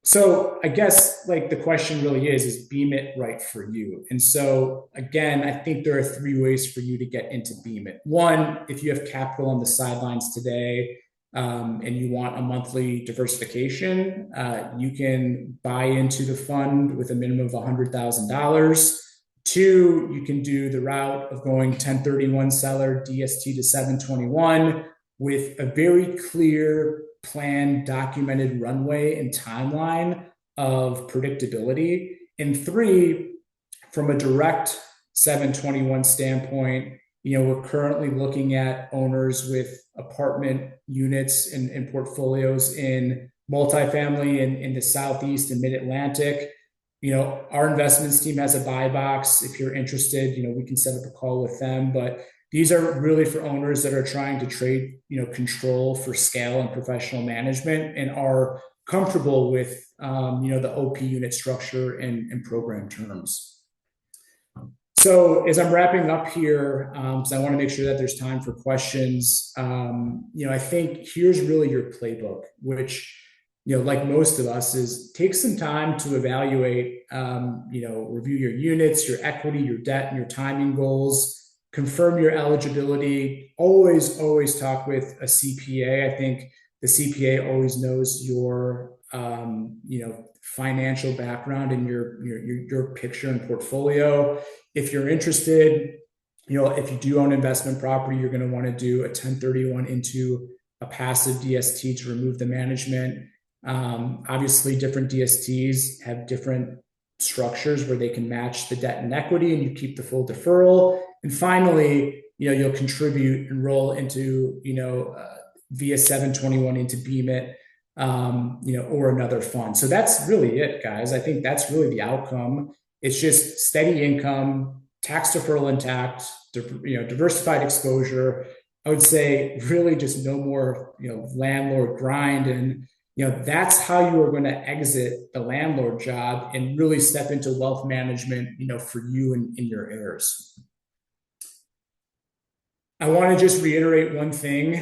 So I guess like the question really is BMIT right for you? And so again, I think there are three ways for you to get into BMIT. One, if you have capital on the sidelines today, and you want a monthly diversification, you can buy into the fund with a minimum of $100,000. Two, you can do the route of going 1031 seller DST to 721 with a very clear planned documented runway and timeline of predictability. And three, from a direct 721 standpoint, we're currently looking at owners with apartment units and portfolios in multifamily in the Southeast and Mid-Atlantic. Our investments team has a buy box. If you're interested, we can set up a call with them. But these are really for owners that are trying to trade, control for scale and professional management and are comfortable with, the OP unit structure and program terms. So as I'm wrapping up here, because I want to make sure that there's time for questions, I think here's really your playbook, which, like most of us, is take some time to evaluate, review your units, your equity, your debt, and your timing goals, confirm your eligibility. Always talk with a CPA. I think the CPA always knows your, financial background and your picture and portfolio. If you're interested, if you do own investment property, you're going to want to do a 1031 into a passive DST to remove the management. Obviously, different DSTs have different structures where they can match the debt and equity, and you keep the full deferral. And finally, you'll contribute and roll into, via 721 into BMIT, or another fund. So that's really it, guys. I think that's really the outcome. It's just steady income, tax deferral intact, diversified exposure. I would say really just no more, landlord grind. And, that's how you are going to exit the landlord job and really step into wealth management, for you and your heirs. I want to just reiterate one thing.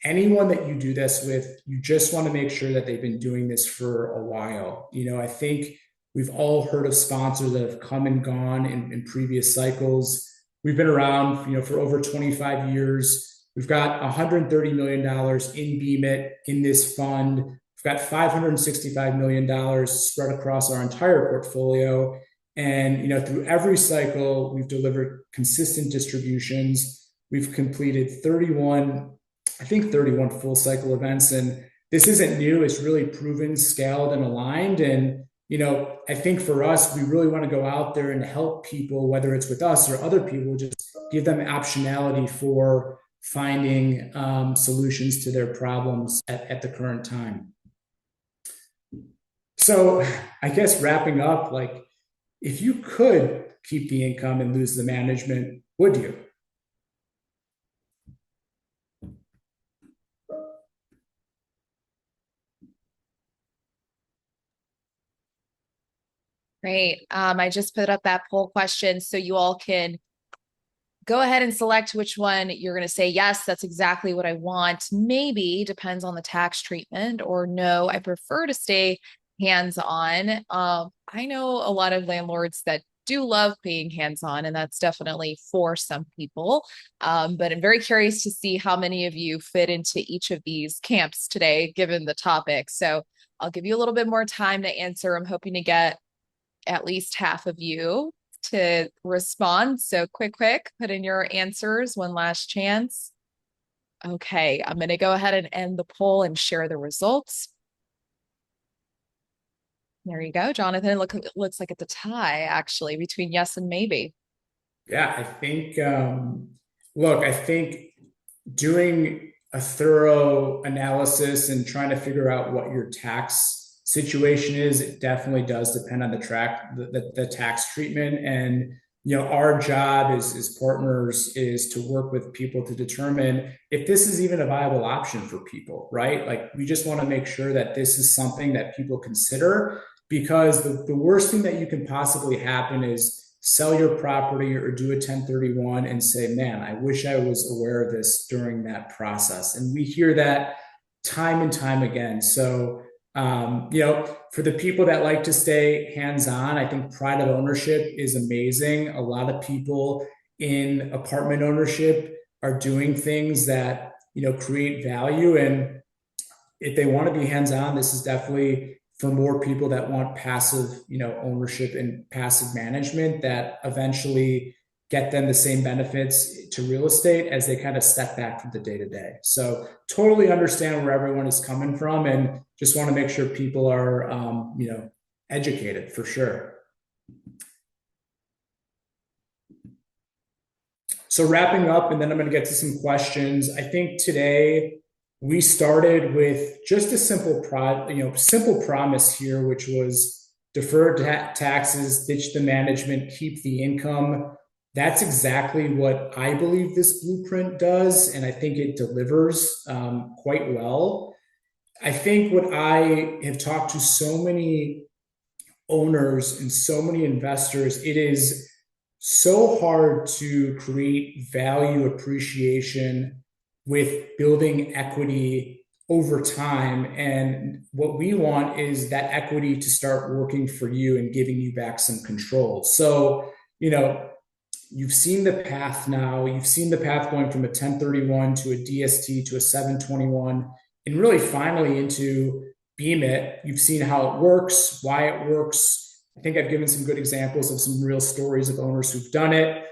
Anyone that you do this with, you just want to make sure that they've been doing this for a while. I think we've all heard of sponsors that have come and gone in previous cycles. We've been around, for over 25 years. We've got $130 million in BMIT in this fund. We've got $565 million spread across our entire portfolio. And, through every cycle, we've delivered consistent distributions. We've completed 31 full cycle events. And this isn't new. It's really proven, scaled, and aligned. And, I think for us, we really want to go out there and help people, whether it's with us or other people, just give them optionality for finding solutions to their problems at the current time. So I guess wrapping up, like, if you could keep the income and lose the management, would you? Great. I just put up that poll question so you all can go ahead and select which one you're going to say, yes, that's exactly what I want. Maybe depends on the tax treatment, or no, I prefer to stay hands-on. I know a lot of landlords that do love being hands-on, and that's definitely for some people. But I'm very curious to see how many of you fit into each of these camps today, given the topic. So I'll give you a little bit more time to answer. I'm hoping to get at least half of you to respond. So quick, put in your answers. One last chance. Okay, I'm going to go ahead and end the poll and share the results. There you go, Jonathan. Looks like it's a tie, actually, between yes and maybe. Yeah, I think, I think doing a thorough analysis and trying to figure out what your tax situation is, it definitely does depend on the tax treatment. And our job as partners is to work with people to determine if this is even a viable option for people, right? Like, we just want to make sure that this is something that people consider, because the worst thing that you can possibly happen is sell your property or do a 1031 and say, man, I wish I was aware of this during that process. And we hear that time and time again. So For the people that like to stay hands-on, I think pride of ownership is amazing. A lot of people in apartment ownership are doing things that, create value. And if they want to be hands-on, this is definitely for more people that want passive, ownership and passive management that eventually get them the same benefits to real estate as they kind of step back from the day to day. So totally understand where everyone is coming from, and just want to make sure people are, educated for sure. So wrapping up, and then I'm going to get to some questions. I think today we started with just a simple promise here, which was defer taxes, ditch the management, keep the income. That's exactly what I believe this blueprint does, and I think it delivers quite well. I think what I have talked to so many owners and so many investors, it is so hard to create value appreciation with building equity over time. And what we want is that equity to start working for you and giving you back some control. So, you've seen the path now. You've seen the path going from a 1031 to a DST to a 721, and really finally into BMIT. You've seen how it works, why it works. I think I've given some good examples of some real stories of owners who've done it.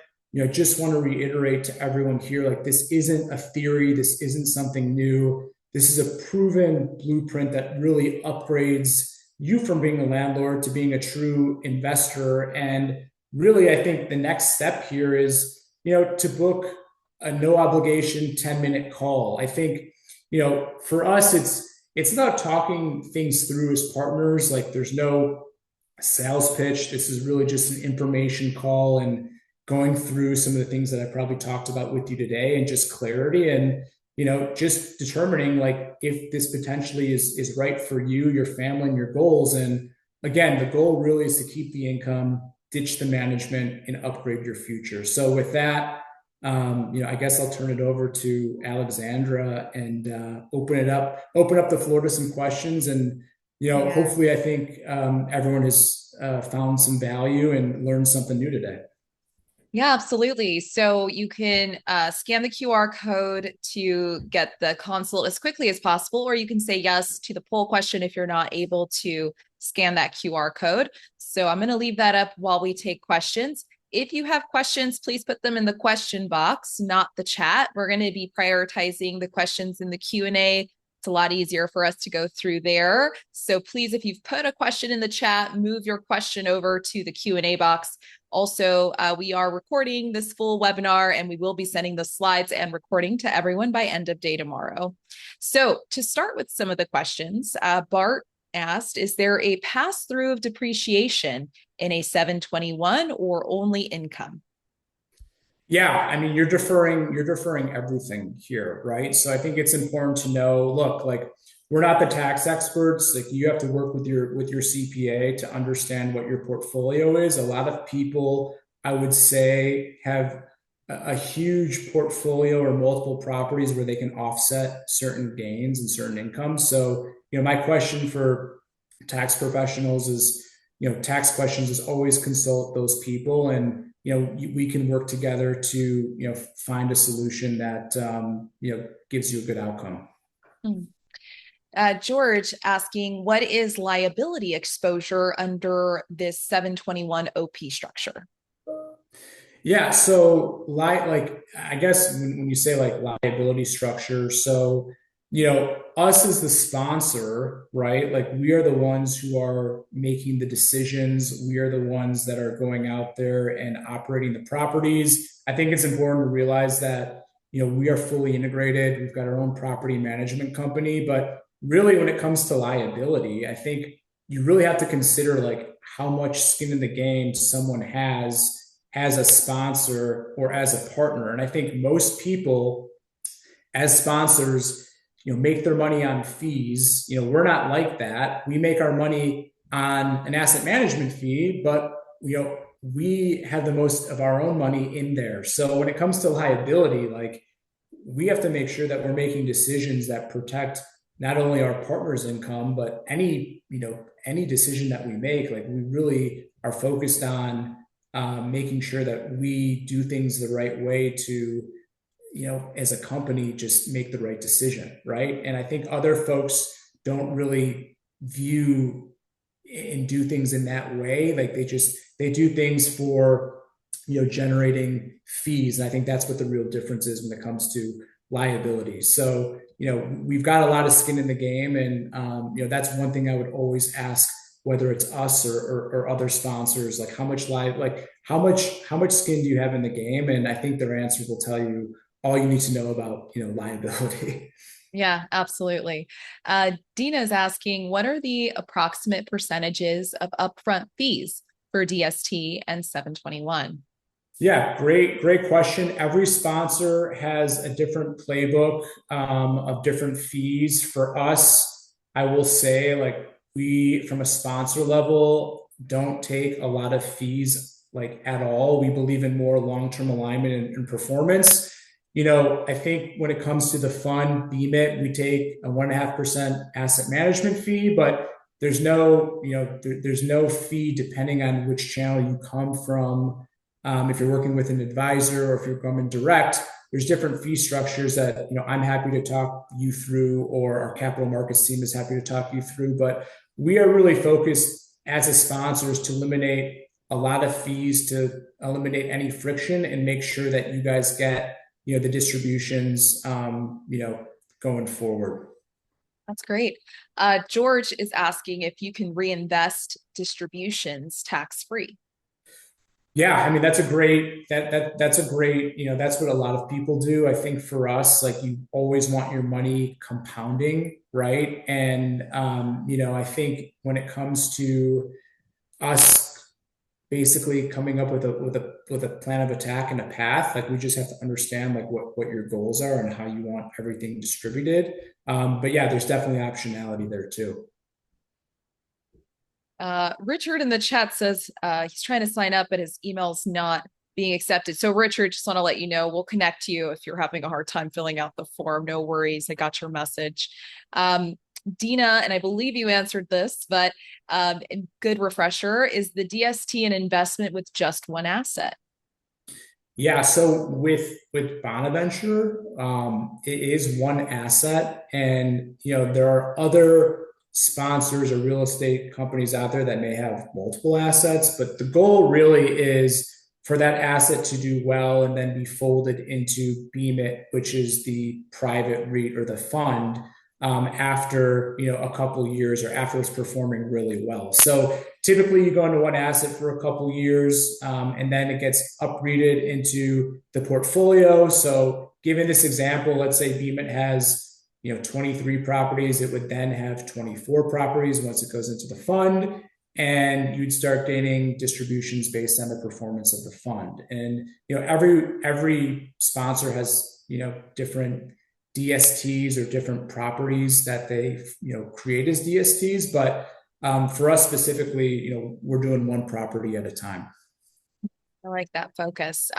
Just want to reiterate to everyone here, like, this isn't a theory. This isn't something new. This is a proven blueprint that really upgrades you from being a landlord to being a true investor. And really, I think the next step here is, to book a no obligation 10-minute call. I think, for us, it's about talking things through as partners. Like, there's no sales pitch. This is really just an information call and going through some of the things that I probably talked about with you today, and just clarity, and, just determining like if this potentially is right for you, your family, and your goals. And again, the goal really is to keep the income, ditch the management, and upgrade your future. So with that, I guess I'll turn it over to Alexandra and open up the floor to some questions. And, Yeah. hopefully I think everyone has found some value and learned something new today. Yeah, absolutely. So you can scan the QR code to get the consult as quickly as possible, or you can say yes to the poll question if you're not able to scan that QR code. So I'm going to leave that up while we take questions. If you have questions, please put them in the question box, not the chat. We're going to be prioritizing the questions in the Q&A. It's a lot easier for us to go through there. So please, if you've put a question in the chat, move your question over to the Q&A box. Also, we are recording this full webinar, and we will be sending the slides and recording to everyone by end of day tomorrow. So to start with some of the questions, Bart asked, is there a pass-through of depreciation in a 721 or only income? Yeah, I mean, you're deferring everything here, right? So I think it's important to know, look, like, we're not the tax experts. Like, you have to work with your CPA to understand what your portfolio is. A lot of people, I would say, have a huge portfolio or multiple properties where they can offset certain gains and certain incomes. So, my question for tax professionals is, tax questions is always consult those people, and, we can work together to, find a solution that, gives you a good outcome. Hmm. George asking, what is liability exposure under this 721 OP structure? Yeah, so like, I guess when you say like liability structure, so, us as the sponsor, right? Like, we are the ones who are making the decisions. We are the ones that are going out there and operating the properties. I think it's important to realize that, we are fully integrated. We've got our own property management company, but really when it comes to liability, I think you really have to consider like how much skin in the game someone has as a sponsor or as a partner. And I think most people as sponsors, make their money on fees. We're not like that. We make our money on an asset management fee, but, we have the most of our own money in there. So when it comes to liability, like, we have to make sure that we're making decisions that protect not only our partner's income, but any decision that we make. Like we really are focused on making sure that we do things the right way to, as a company, just make the right decision, right? And I think other folks don't really view and do things in that way. Like they do things for, generating fees. And I think that's what the real difference is when it comes to liability. So, we've got a lot of skin in the game. And, that's one thing I would always ask, whether it's us or other sponsors, like how much skin do you have in the game? And I think their answer will tell you all you need to know about, liability. Yeah, absolutely. Dina's asking, what are the approximate percentages of upfront fees for DST and 721? Yeah, great question. Every sponsor has a different playbook of different fees. For us, I will say, like, we, from a sponsor level, don't take a lot of fees, like, at all. We believe in more long-term alignment and performance. I think when it comes to the fund, BMIT, we take a 1.5% asset management fee, but there's no fee depending on which channel you come from. If you're working with an advisor or if you're coming direct, there's different fee structures that, I'm happy to talk you through, or our capital markets team is happy to talk you through. But we are really focused as a sponsors to eliminate a lot of fees, to eliminate any friction and make sure that you guys get, the distributions, going forward. That's great. George is asking if you can reinvest distributions tax free. Yeah, I mean that's a great, that's what a lot of people do. I think for us, like, you always want your money compounding, right? And I think when it comes to us basically coming up with a plan of attack and a path, like, we just have to understand, like, what your goals are and how you want everything distributed. But yeah, there's definitely optionality there too. Richard in the chat says he's trying to sign up, but his email's not being accepted. So, Richard, just want to let you know, we'll connect you if you're having a hard time filling out the form. No worries. I got your message. Dina, and I believe you answered this, but good refresher, is the DST an investment with just one asset? Yeah, so with Bonaventure, it is one asset, and there are other sponsors or real estate companies out there that may have multiple assets, but the goal really is for that asset to do well and then be folded into BMIT, which is the private REIT or the fund, after a couple years or after it's performing really well. So typically you go into one asset for a couple years, and then it gets uprooted into the portfolio. So given this example, let's say BMIT has 23 properties, it would then have 24 properties once it goes into the fund, and you'd start gaining distributions based on the performance of the fund. And every sponsor has different DSTs or different properties that they create as DSTs, but for us specifically, we're doing one property at a time. I like that focus.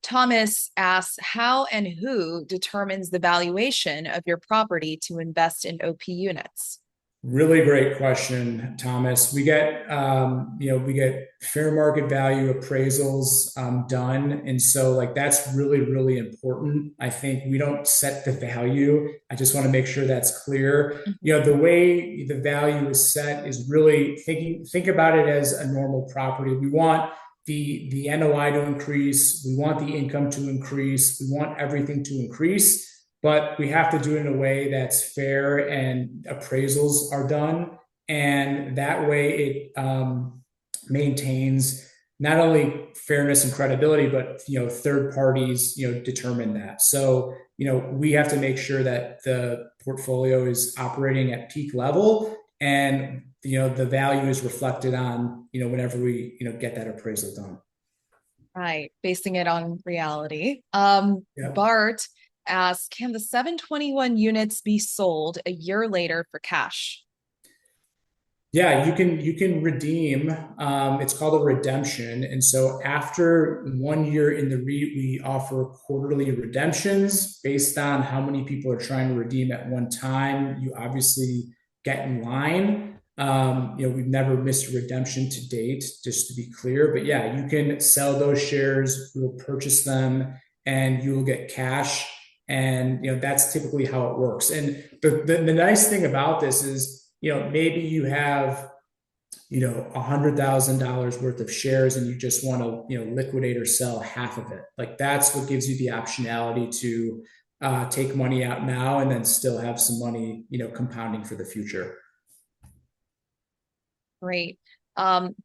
Thomas asks, how and who determines the valuation of your property to invest in OP units? Really great question, Thomas. We get fair market value appraisals done, and so, like, that's really, really important. I think we don't set the value. I just want to make sure that's clear. The way the value is set is really think about it as a normal property. We want the NOI to increase. We want the income to increase. We want everything to increase, but we have to do it in a way that's fair and appraisals are done. And that way it maintains not only fairness and credibility, but, third parties, determine that. So, we have to make sure that the portfolio is operating at peak level, and, the value is reflected on, whenever we, get that appraisal done. Right, basing it on reality. Yeah. Bart asks, can the 721 units be sold a year later for cash? Yeah, you can redeem. It's called a redemption, and so after 1 year in the REIT, we offer quarterly redemptions based on how many people are trying to redeem at one time. You obviously get in line. We've never missed a redemption to date, just to be clear. But yeah, you can sell those shares. We'll purchase them, and you will get cash. And that's typically how it works. And the nice thing about this is maybe you have, $100,000 worth of shares and you just want to, liquidate or sell half of it. Like that's what gives you the optionality to take money out now and then still have some money, compounding for the future. Great.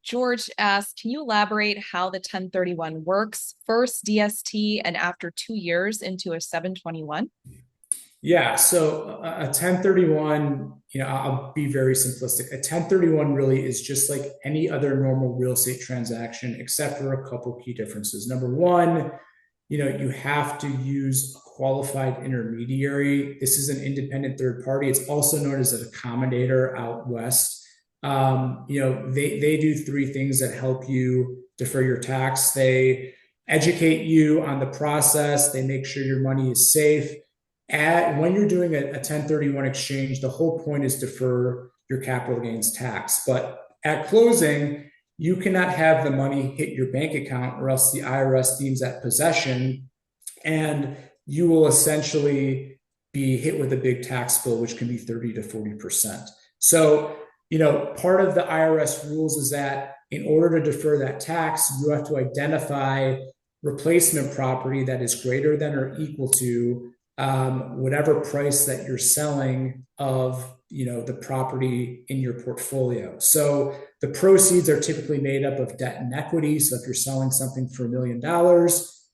George asked, can you elaborate how the 1031 works? First DST and after 2 years into a 721? Yeah, so a 1031, I'll be very simplistic. A 1031 really is just like any other normal real estate transaction, except for a couple key differences. Number one, you have to use a qualified intermediary. This is an independent third party. It's also known as an accommodator out west. They do three things that help you defer your tax. They educate you on the process. They make sure your money is safe. When you're doing a 1031 exchange, the whole point is defer your capital gains tax. But at closing, you cannot have the money hit your bank account or else the IRS deems that possession, and you will essentially be hit with a big tax bill, which can be 30 to 40%. So, part of the IRS rules is that in order to defer that tax, you have to identify replacement property that is greater than or equal to whatever price that you're selling of the property in your portfolio. So the proceeds are typically made up of debt and equity. So if you're selling something for $1 million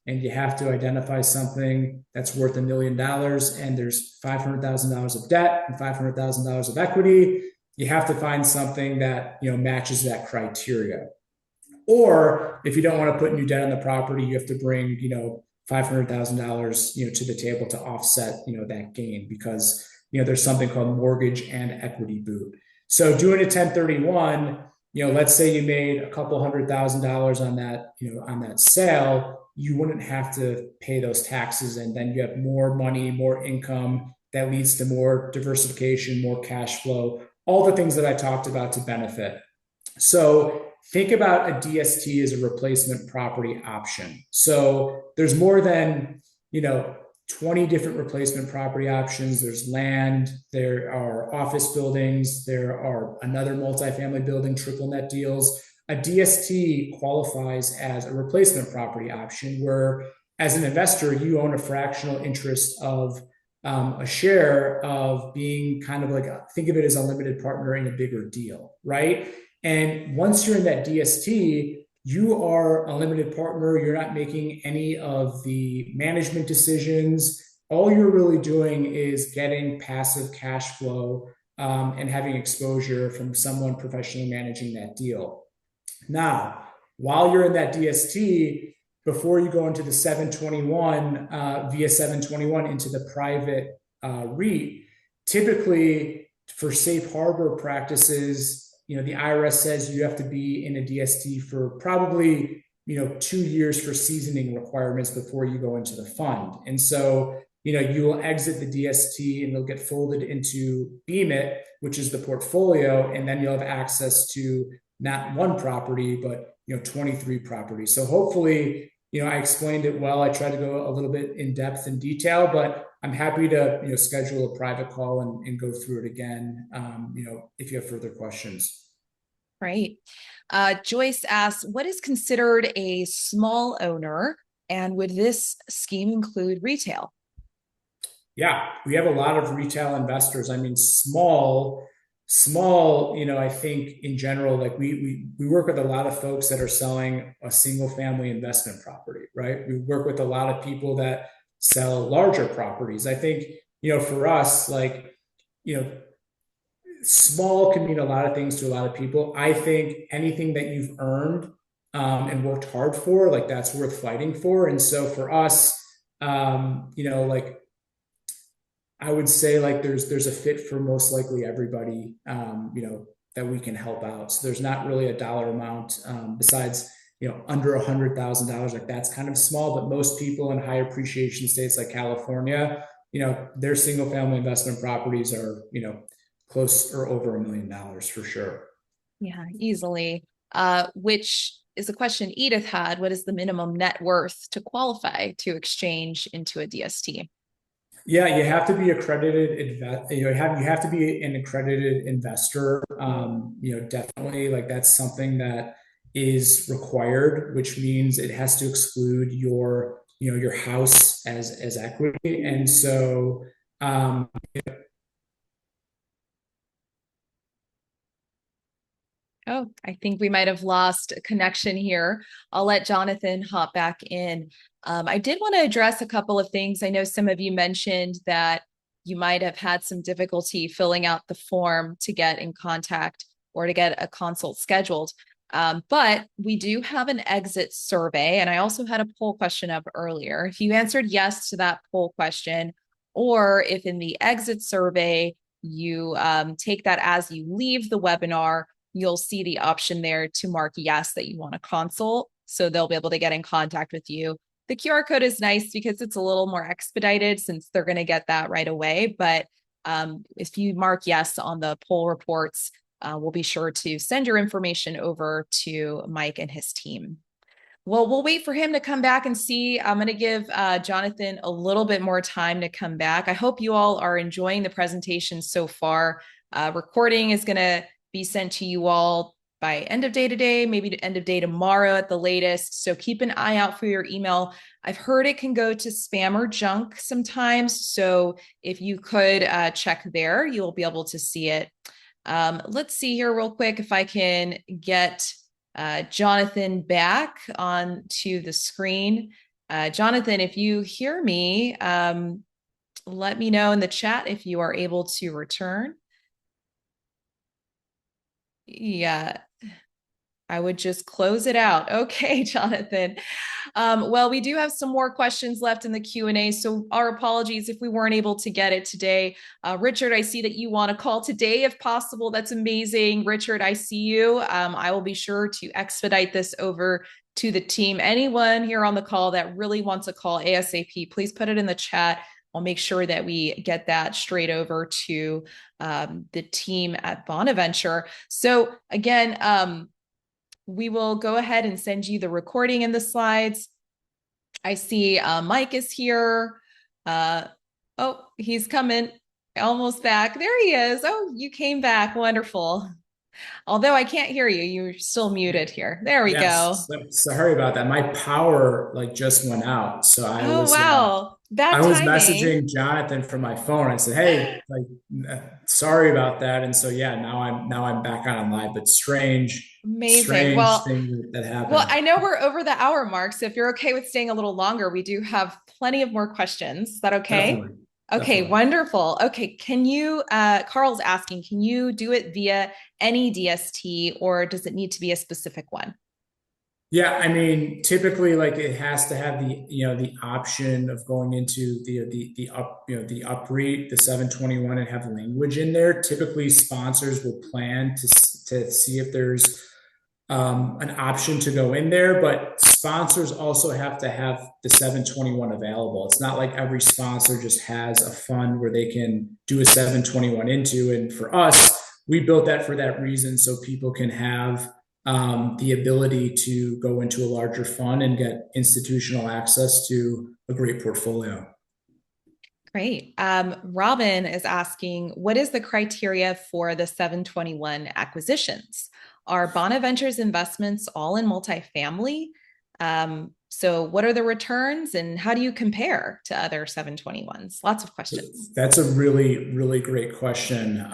and you have to identify something that's worth $1 million and there's $500,000 of debt and $500,000 of equity, you have to find something that matches that criteria. Or if you don't want to put new debt on the property, you have to bring $500,000 to the table to offset that gain, because there's something called mortgage and equity boot. So doing a 1031, let's say you made a couple $100,000 on that on that sale, you wouldn't have to pay those taxes, and then you have more money, more income that leads to more diversification, more cash flow, all the things that I talked about to benefit. So think about a DST as a replacement property option. So there's more than 20 different replacement property options. There's land, there are office buildings, there are another multifamily building, triple net deals. A DST qualifies as a replacement property option where, as an investor, you own a fractional interest of a share of being kind of like, think of it as a limited partner in a bigger deal, right? And once you're in that DST, you are a limited partner. You're not making any of the management decisions. All you're really doing is getting passive cash flow and having exposure from someone professionally managing that deal. Now, while you're in that DST, before you go into the 721, via 721 into the private REIT, typically for safe harbor practices, the IRS says you have to be in a DST for probably 2 years for seasoning requirements before you go into the fund. And so you will exit the DST and it'll get folded into BMIT, which is the portfolio, and then you'll have access to not one property but 23 properties. So hopefully I explained it well. I tried to go a little bit in depth and detail, but I'm happy to schedule a private call and go through it again. If you have further questions. Right. Joyce asks, what is considered a small owner, and would this scheme include retail? Yeah, we have a lot of retail investors. I mean, small, I think in general, like we work with a lot of folks that are selling a single family investment property, right? We work with a lot of people that sell larger properties. I think, for us, like, small can mean a lot of things to a lot of people. I think anything that you've earned and worked hard for, like that's worth fighting for. And so for us, like I would say like there's a fit for most likely everybody. that we can help out. So there's not really a dollar amount besides under $100,000. Like that's kind of small, but most people in high appreciation states like California, their single family investment properties are close or over $1 million for sure. Yeah, easily. Which is a question Edith had. What is the minimum net worth to qualify to exchange into a DST? Yeah, you have to be accredited you have to be an accredited investor. Definitely like that's something that is required, which means it has to exclude your house as equity. And so um, Oh, I think we might have lost a connection here. I'll let Jonathan hop back in. I did want to address a couple of things. I know some of you mentioned that you might have had some difficulty filling out the form to get in contact or to get a consult scheduled. But we do have an exit survey. And I also had a poll question up earlier. If you answered yes to that poll question, or if in the exit survey, you take that as you leave the webinar, you'll see the option there to mark yes that you want a consult. So they'll be able to get in contact with you. The QR code is nice because it's a little more expedited since they're going to get that right away. But if you mark yes on the poll reports, we'll be sure to send your information over to Mike and his team. Well, we'll wait for him to come back and see. I'm going to give Jonathan a little bit more time to come back. I hope you all are enjoying the presentation so far. Recording is going to be sent to you all by end of day today, maybe end of day tomorrow at the latest. So keep an eye out for your email. I've heard it can go to spam or junk sometimes. So if you could check there, you'll be able to see it. Let's see here real quick if I can get Jonathan back onto the screen. Jonathan, if you hear me, let me know in the chat if you are able to return. Yeah, I would just close it out. Okay, Jonathan. Well, we do have some more questions left in the Q&A, so our apologies if we weren't able to get it today. Richard, I see that you want to call today if possible. That's amazing. Richard, I see you. I will be sure to expedite this over to the team. Anyone here on the call that really wants a call ASAP, please put it in the chat. I'll make sure that we get that straight over to the team at Bonaventure. So again, we will go ahead and send you the recording and the slides. I see Mike is here. Oh, he's coming. Almost back. There he is. Oh, you came back. Wonderful. Although I can't hear you, you're still muted here. There we go. Yes, sorry about that. My power like just went out, so Oh, wow. I Bad was timing. messaging Jonathan from my phone. I said, "Hey, sorry about that." And so yeah, now I'm back on live. But Amazing. strange Well, thing that well, happened. I know we're over the hour mark, so if you're okay with staying a little longer, we do have plenty of more questions. Is that okay? Definitely, Okay, definitely. wonderful. Okay, can you, Carl's asking, can you do it via any DST or does it need to be a specific one? Yeah, I mean, typically, like it has to have the option of going into the UPREIT, the 721, and have language in there. Typically, sponsors will plan to see if there's an option to go in there, but sponsors also have to have the 721 available. It's not like every sponsor just has a fund where they can do a 721 into. And for us, we built that for that reason, so people can have the ability to go into a larger fund and get institutional access to a great portfolio. Great. Robin is asking, what is the criteria for the 721 acquisitions? Are Bonaventure's investments all in multifamily? So what are the returns and how do you compare to other 721s? Lots of questions. That's a really, really great question.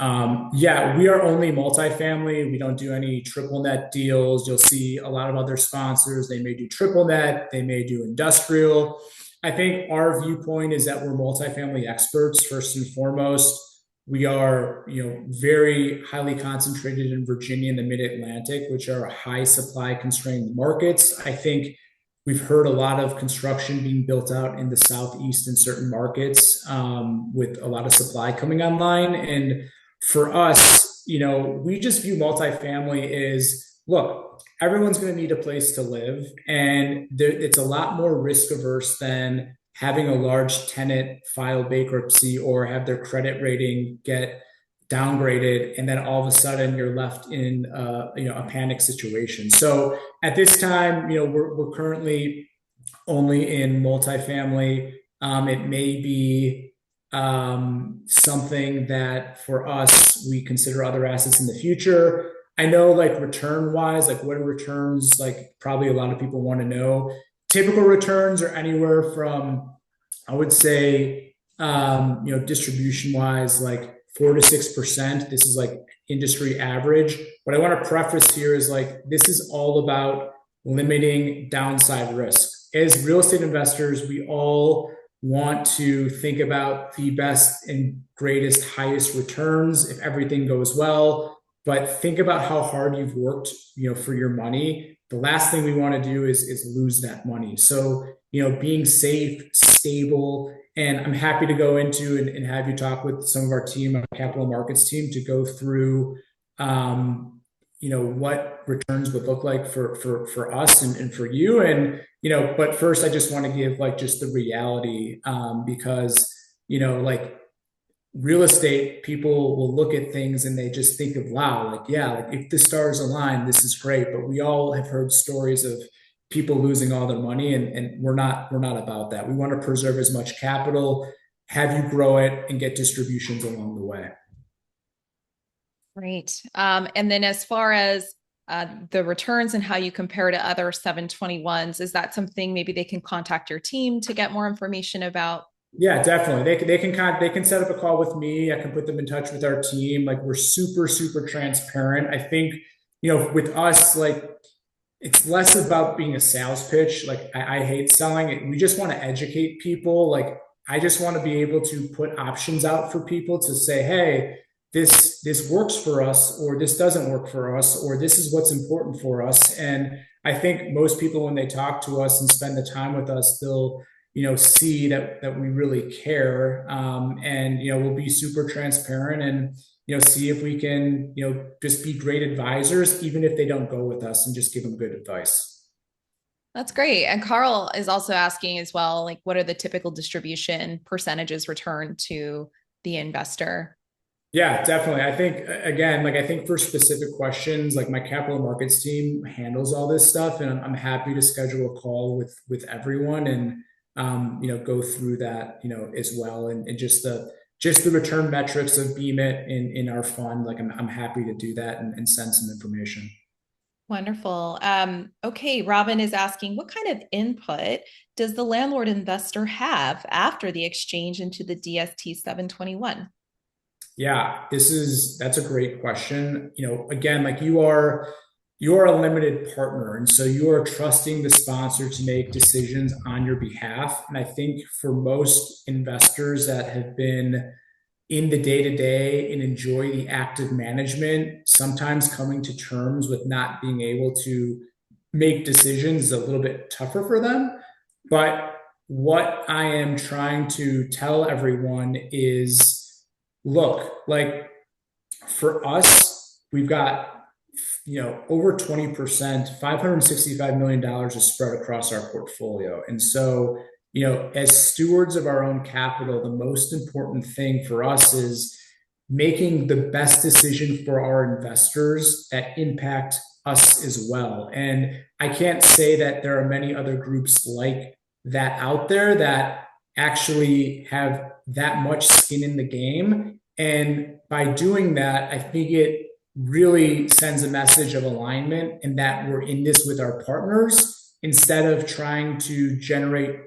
Yeah, we are only multifamily. We don't do any triple net deals. You'll see a lot of other sponsors. They may do triple net, they may do industrial. I think our viewpoint is that we're multifamily experts first and foremost. We are, very highly concentrated in Virginia and the Mid-Atlantic, which are high supply constrained markets. I think we've heard a lot of construction being built out in the Southeast in certain markets with a lot of supply coming online. And for us, we just view multifamily as, look, everyone's going to need a place to live, and it's a lot more risk averse than having a large tenant file bankruptcy or have their credit rating get downgraded, and then all of a sudden you're left in a panic situation. So at this time, we're currently only in multifamily. It may be something that for us we consider other assets in the future. I know, like, return wise, like what are returns, like probably a lot of people want to know. Typical returns are anywhere from, I would say, distribution wise, like 4 to 6%. This is like industry average. What I want to preface here is, like, this is all about limiting downside risk. As real estate investors, we all want to think about the best and greatest, highest returns if everything goes well. But think about how hard you've worked, for your money. The last thing we want to do is lose that money. So, being safe, stable, and I'm happy to go into and have you talk with some of our team, our capital markets team, to go through, what returns would look like for us and for you. And, but first I just want to give, like, just the reality, because, like, real estate, people will look at things and they just think of, wow, like, yeah, like if the stars align, this is great. But we all have heard stories of people losing all their money, and we're not about that. We want to preserve as much capital, have you grow it, and get distributions along the way. Great. And then as far as the returns and how you compare to other 721s, is that something maybe they can contact your team to get more information about? Yeah, definitely. They can set up a call with me. I can put them in touch with our team. Like, we're super, super transparent. I think, with us, like, it's less about being a sales pitch. Like, I hate selling it. We just want to educate people. Like, I just want to be able to put options out for people to say, hey, this works for us, or this doesn't work for us, or this is what's important for us. And I think most people, when they talk to us and spend the time with us, they'll, see that we really care. And, we'll be super transparent, and, see if we can, just be great advisors, even if they don't go with us, and just give them good advice. That's great. And Carl is also asking as well, like, what are the typical distribution percentages returned to the investor? Yeah, definitely. I think, again, like, I think for specific questions, like, my capital markets team handles all this stuff, and I'm happy to schedule a call with everyone, and, go through that, as well, and just the return metrics of BMIT in our fund. Like, I'm happy to do that, and send some information. Wonderful. Okay, Robin is asking, what kind of input does the landlord investor have after the exchange into the DST 721? Yeah, that's a great question. Again, like, you are a limited partner, and so you are trusting the sponsor to make decisions on your behalf. And I think for most investors that have been in the day to day and enjoy the active management, sometimes coming to terms with not being able to make decisions is a little bit tougher for them. But what I am trying to tell everyone is, look, like, for us, we've got, over 20%, $565 million is spread across our portfolio. And so, as stewards of our own capital, the most important thing for us is making the best decision for our investors that impact us as well. And I can't say that there are many other groups like that out there that actually have that much skin in the game. And by doing that, I think it really sends a message of alignment, and that we're in this with our partners, instead of trying to generate,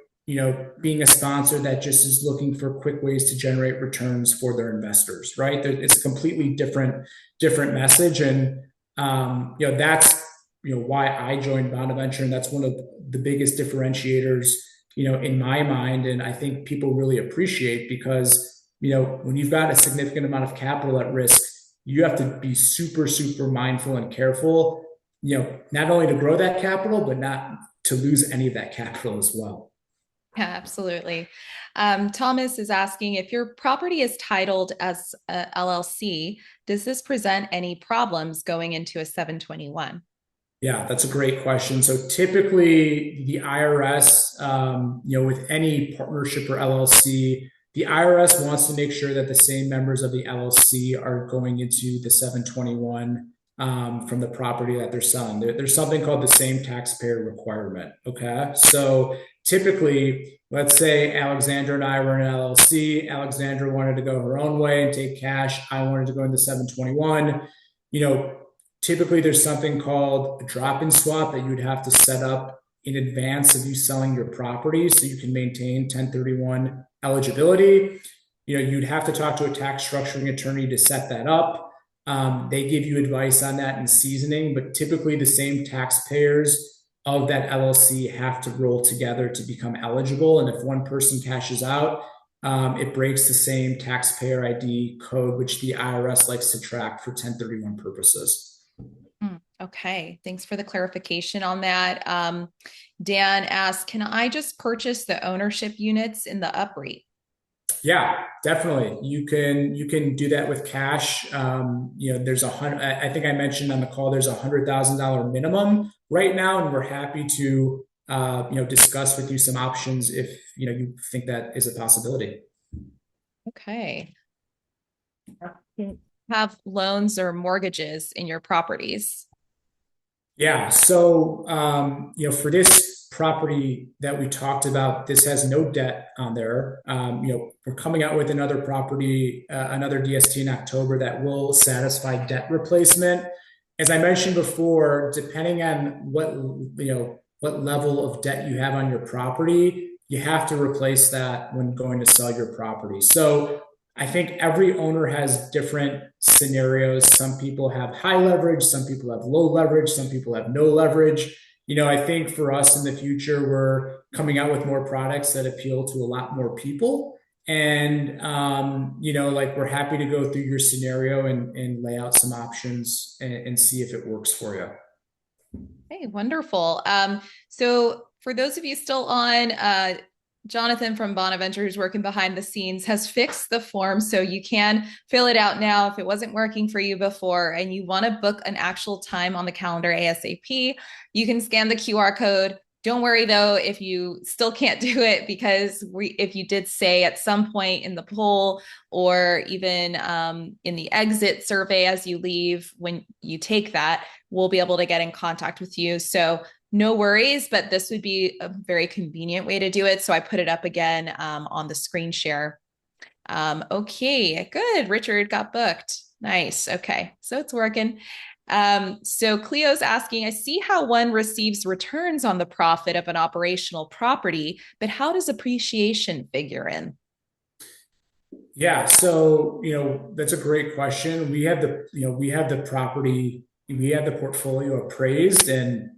being a sponsor that just is looking for quick ways to generate returns for their investors, right? It's a completely different message. And, that's, why I joined Bonaventure. And that's one of the biggest differentiators, in my mind. And I think people really appreciate, because, when you've got a significant amount of capital at risk, you have to be super, super mindful and careful, not only to grow that capital, but not to lose any of that capital as well. Yeah, absolutely. Thomas is asking if your property is titled as a LLC, does this present any problems going into a 721? Yeah, that's a great question. So typically, the IRS, with any partnership or LLC, the IRS wants to make sure that the same members of the LLC are going into the 721 from the property that they're selling. There's something called the same taxpayer requirement. Okay, so typically, let's say Alexandra and I were in an LLC. Alexandra wanted to go her own way and take cash. I wanted to go into 721. You know, typically there's something called a drop-in swap that you'd have to set up in advance of you selling your property so you can maintain 1031 eligibility. You'd have to talk to a tax structuring attorney to set that up. They give you advice on that and seasoning, but typically the same taxpayers of that LLC have to roll together to become eligible. And if one person cashes out, it breaks the same taxpayer ID code, which the IRS likes to track for 1031 purposes. Okay, thanks for the clarification on that. Dan asks, can I just purchase the ownership units in the UPREIT? Yeah, definitely. You can do that with cash. There's a hundred. I think I mentioned on the call. There's $100,000 minimum right now, and we're happy to discuss with you some options if you think that is a possibility. Okay. Have loans or mortgages in your properties? Yeah. So, for this property that we talked about, this has no debt on there. We're coming out with another property, another DST in October that will satisfy debt replacement. As I mentioned before, depending on what level of debt you have on your property, you have to replace that when going to sell your property. So I think every owner has different scenarios. Some people have high leverage, some people have low leverage, some people have no leverage. I think for us in the future, we're coming out with more products that appeal to a lot more people. And, like we're happy to go through your scenario and lay out some options and see if it works for you. Hey, wonderful. So for those of you still on, Jonathan from Bonaventure, who's working behind the scenes, has fixed the form so you can fill it out now if it wasn't working for you before and you want to book an actual time on the calendar ASAP. You can scan the QR code. Don't worry though if you still can't do it because if you did say at some point in the poll or even in the exit survey as you leave when you take that, we'll be able to get in contact with you. So no worries, but this would be a very convenient way to do it. So I put it up again on the screen share. Okay, good. Richard got booked. Nice. Okay, so it's working. So Cleo's asking, I see how one receives returns on the profit of an operational property, but how does appreciation figure in? Yeah, so that's a great question. We have the property, we have the portfolio appraised, and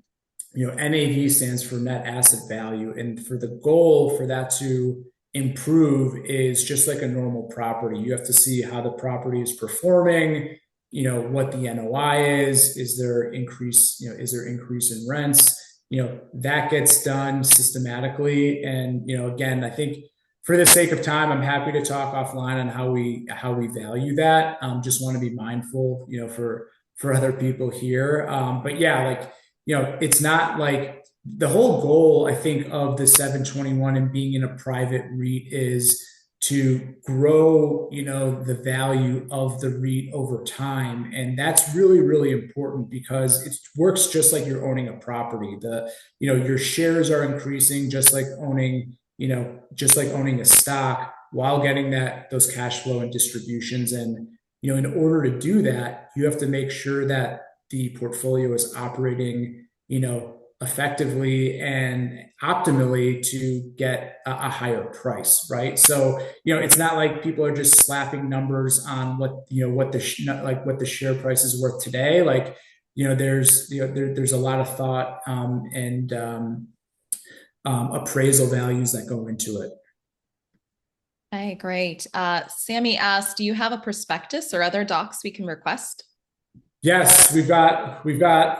NAV stands for net asset value. And for the goal for that to improve is just like a normal property. You have to see how the property is performing, what the NOI is there increase in rents? That gets done systematically. And, again, I think for the sake of time, I'm happy to talk offline on how we value that. Just want to be mindful, for other people here. But yeah, like, it's not like the whole goal, I think, of the 721 and being in a private REIT is to grow, the value of the REIT over time. And that's really, really important because it works just like you're owning a property. Your shares are increasing just like owning a stock while getting those cash flow and distributions. And, in order to do that, you have to make sure that the portfolio is operating, effectively and optimally to get a higher price, right? So, it's not like people are just slapping numbers on what the share price is worth today. Like, there's a lot of thought and appraisal values that go into it. Hey, great. Sammy asked, do you have a prospectus or other docs we can request? Yes, we've got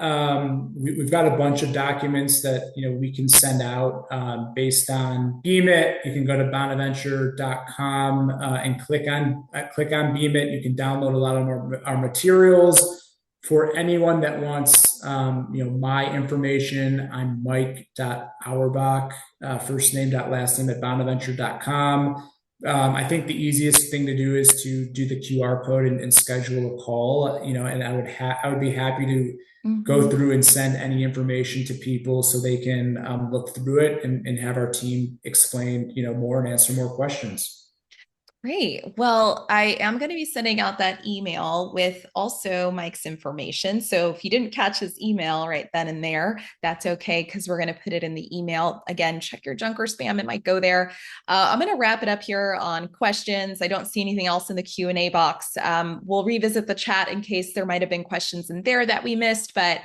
a bunch of documents that we can send out based on BMIT. You can go to bonaventure.com and click on BMIT. You can download a lot of our materials. For anyone that wants my information, I'm Mike.Auerbach, first name dot last name at bonaventure.com. I think the easiest thing to do is to do the QR code and schedule a call, and I would be happy to go Mhm. through and send any information to people so they can look through it and have our team explain, more and answer more questions. Great. Well, I am going to be sending out that email with also Mike's information. So if you didn't catch his email right then and there, that's okay because we're going to put it in the email. Again, check your junk or spam. It might go there. I'm going to wrap it up here on questions. I don't see anything else in the Q&A box. We'll revisit the chat in case there might have been questions in there that we missed, but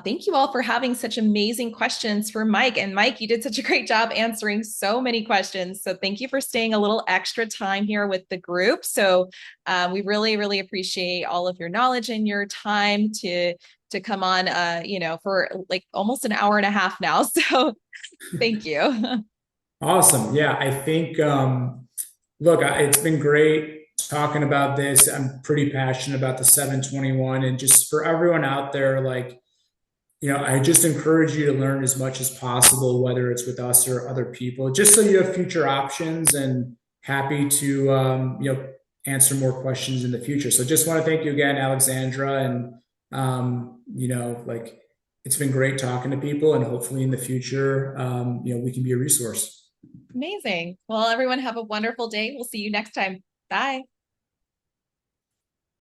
thank you all for having such amazing questions for Mike. And Mike, you did such a great job answering so many questions. So thank you for staying a little extra time here with the group. So we really, really appreciate all of your knowledge and your time to come on, for like almost an hour and a half now. So thank you. Awesome. Yeah, I think, look, it's been great talking about this. I'm pretty passionate about the 721, and just for everyone out there, like, I just encourage you to learn as much as possible, whether it's with us or other people, just so you have future options, and happy to, answer more questions in the future. So just want to thank you again, Alexandra. And, like, it's been great talking to people, and hopefully in the future, we can be a resource. Amazing. Well, everyone have a wonderful day. We'll see you next time. Bye.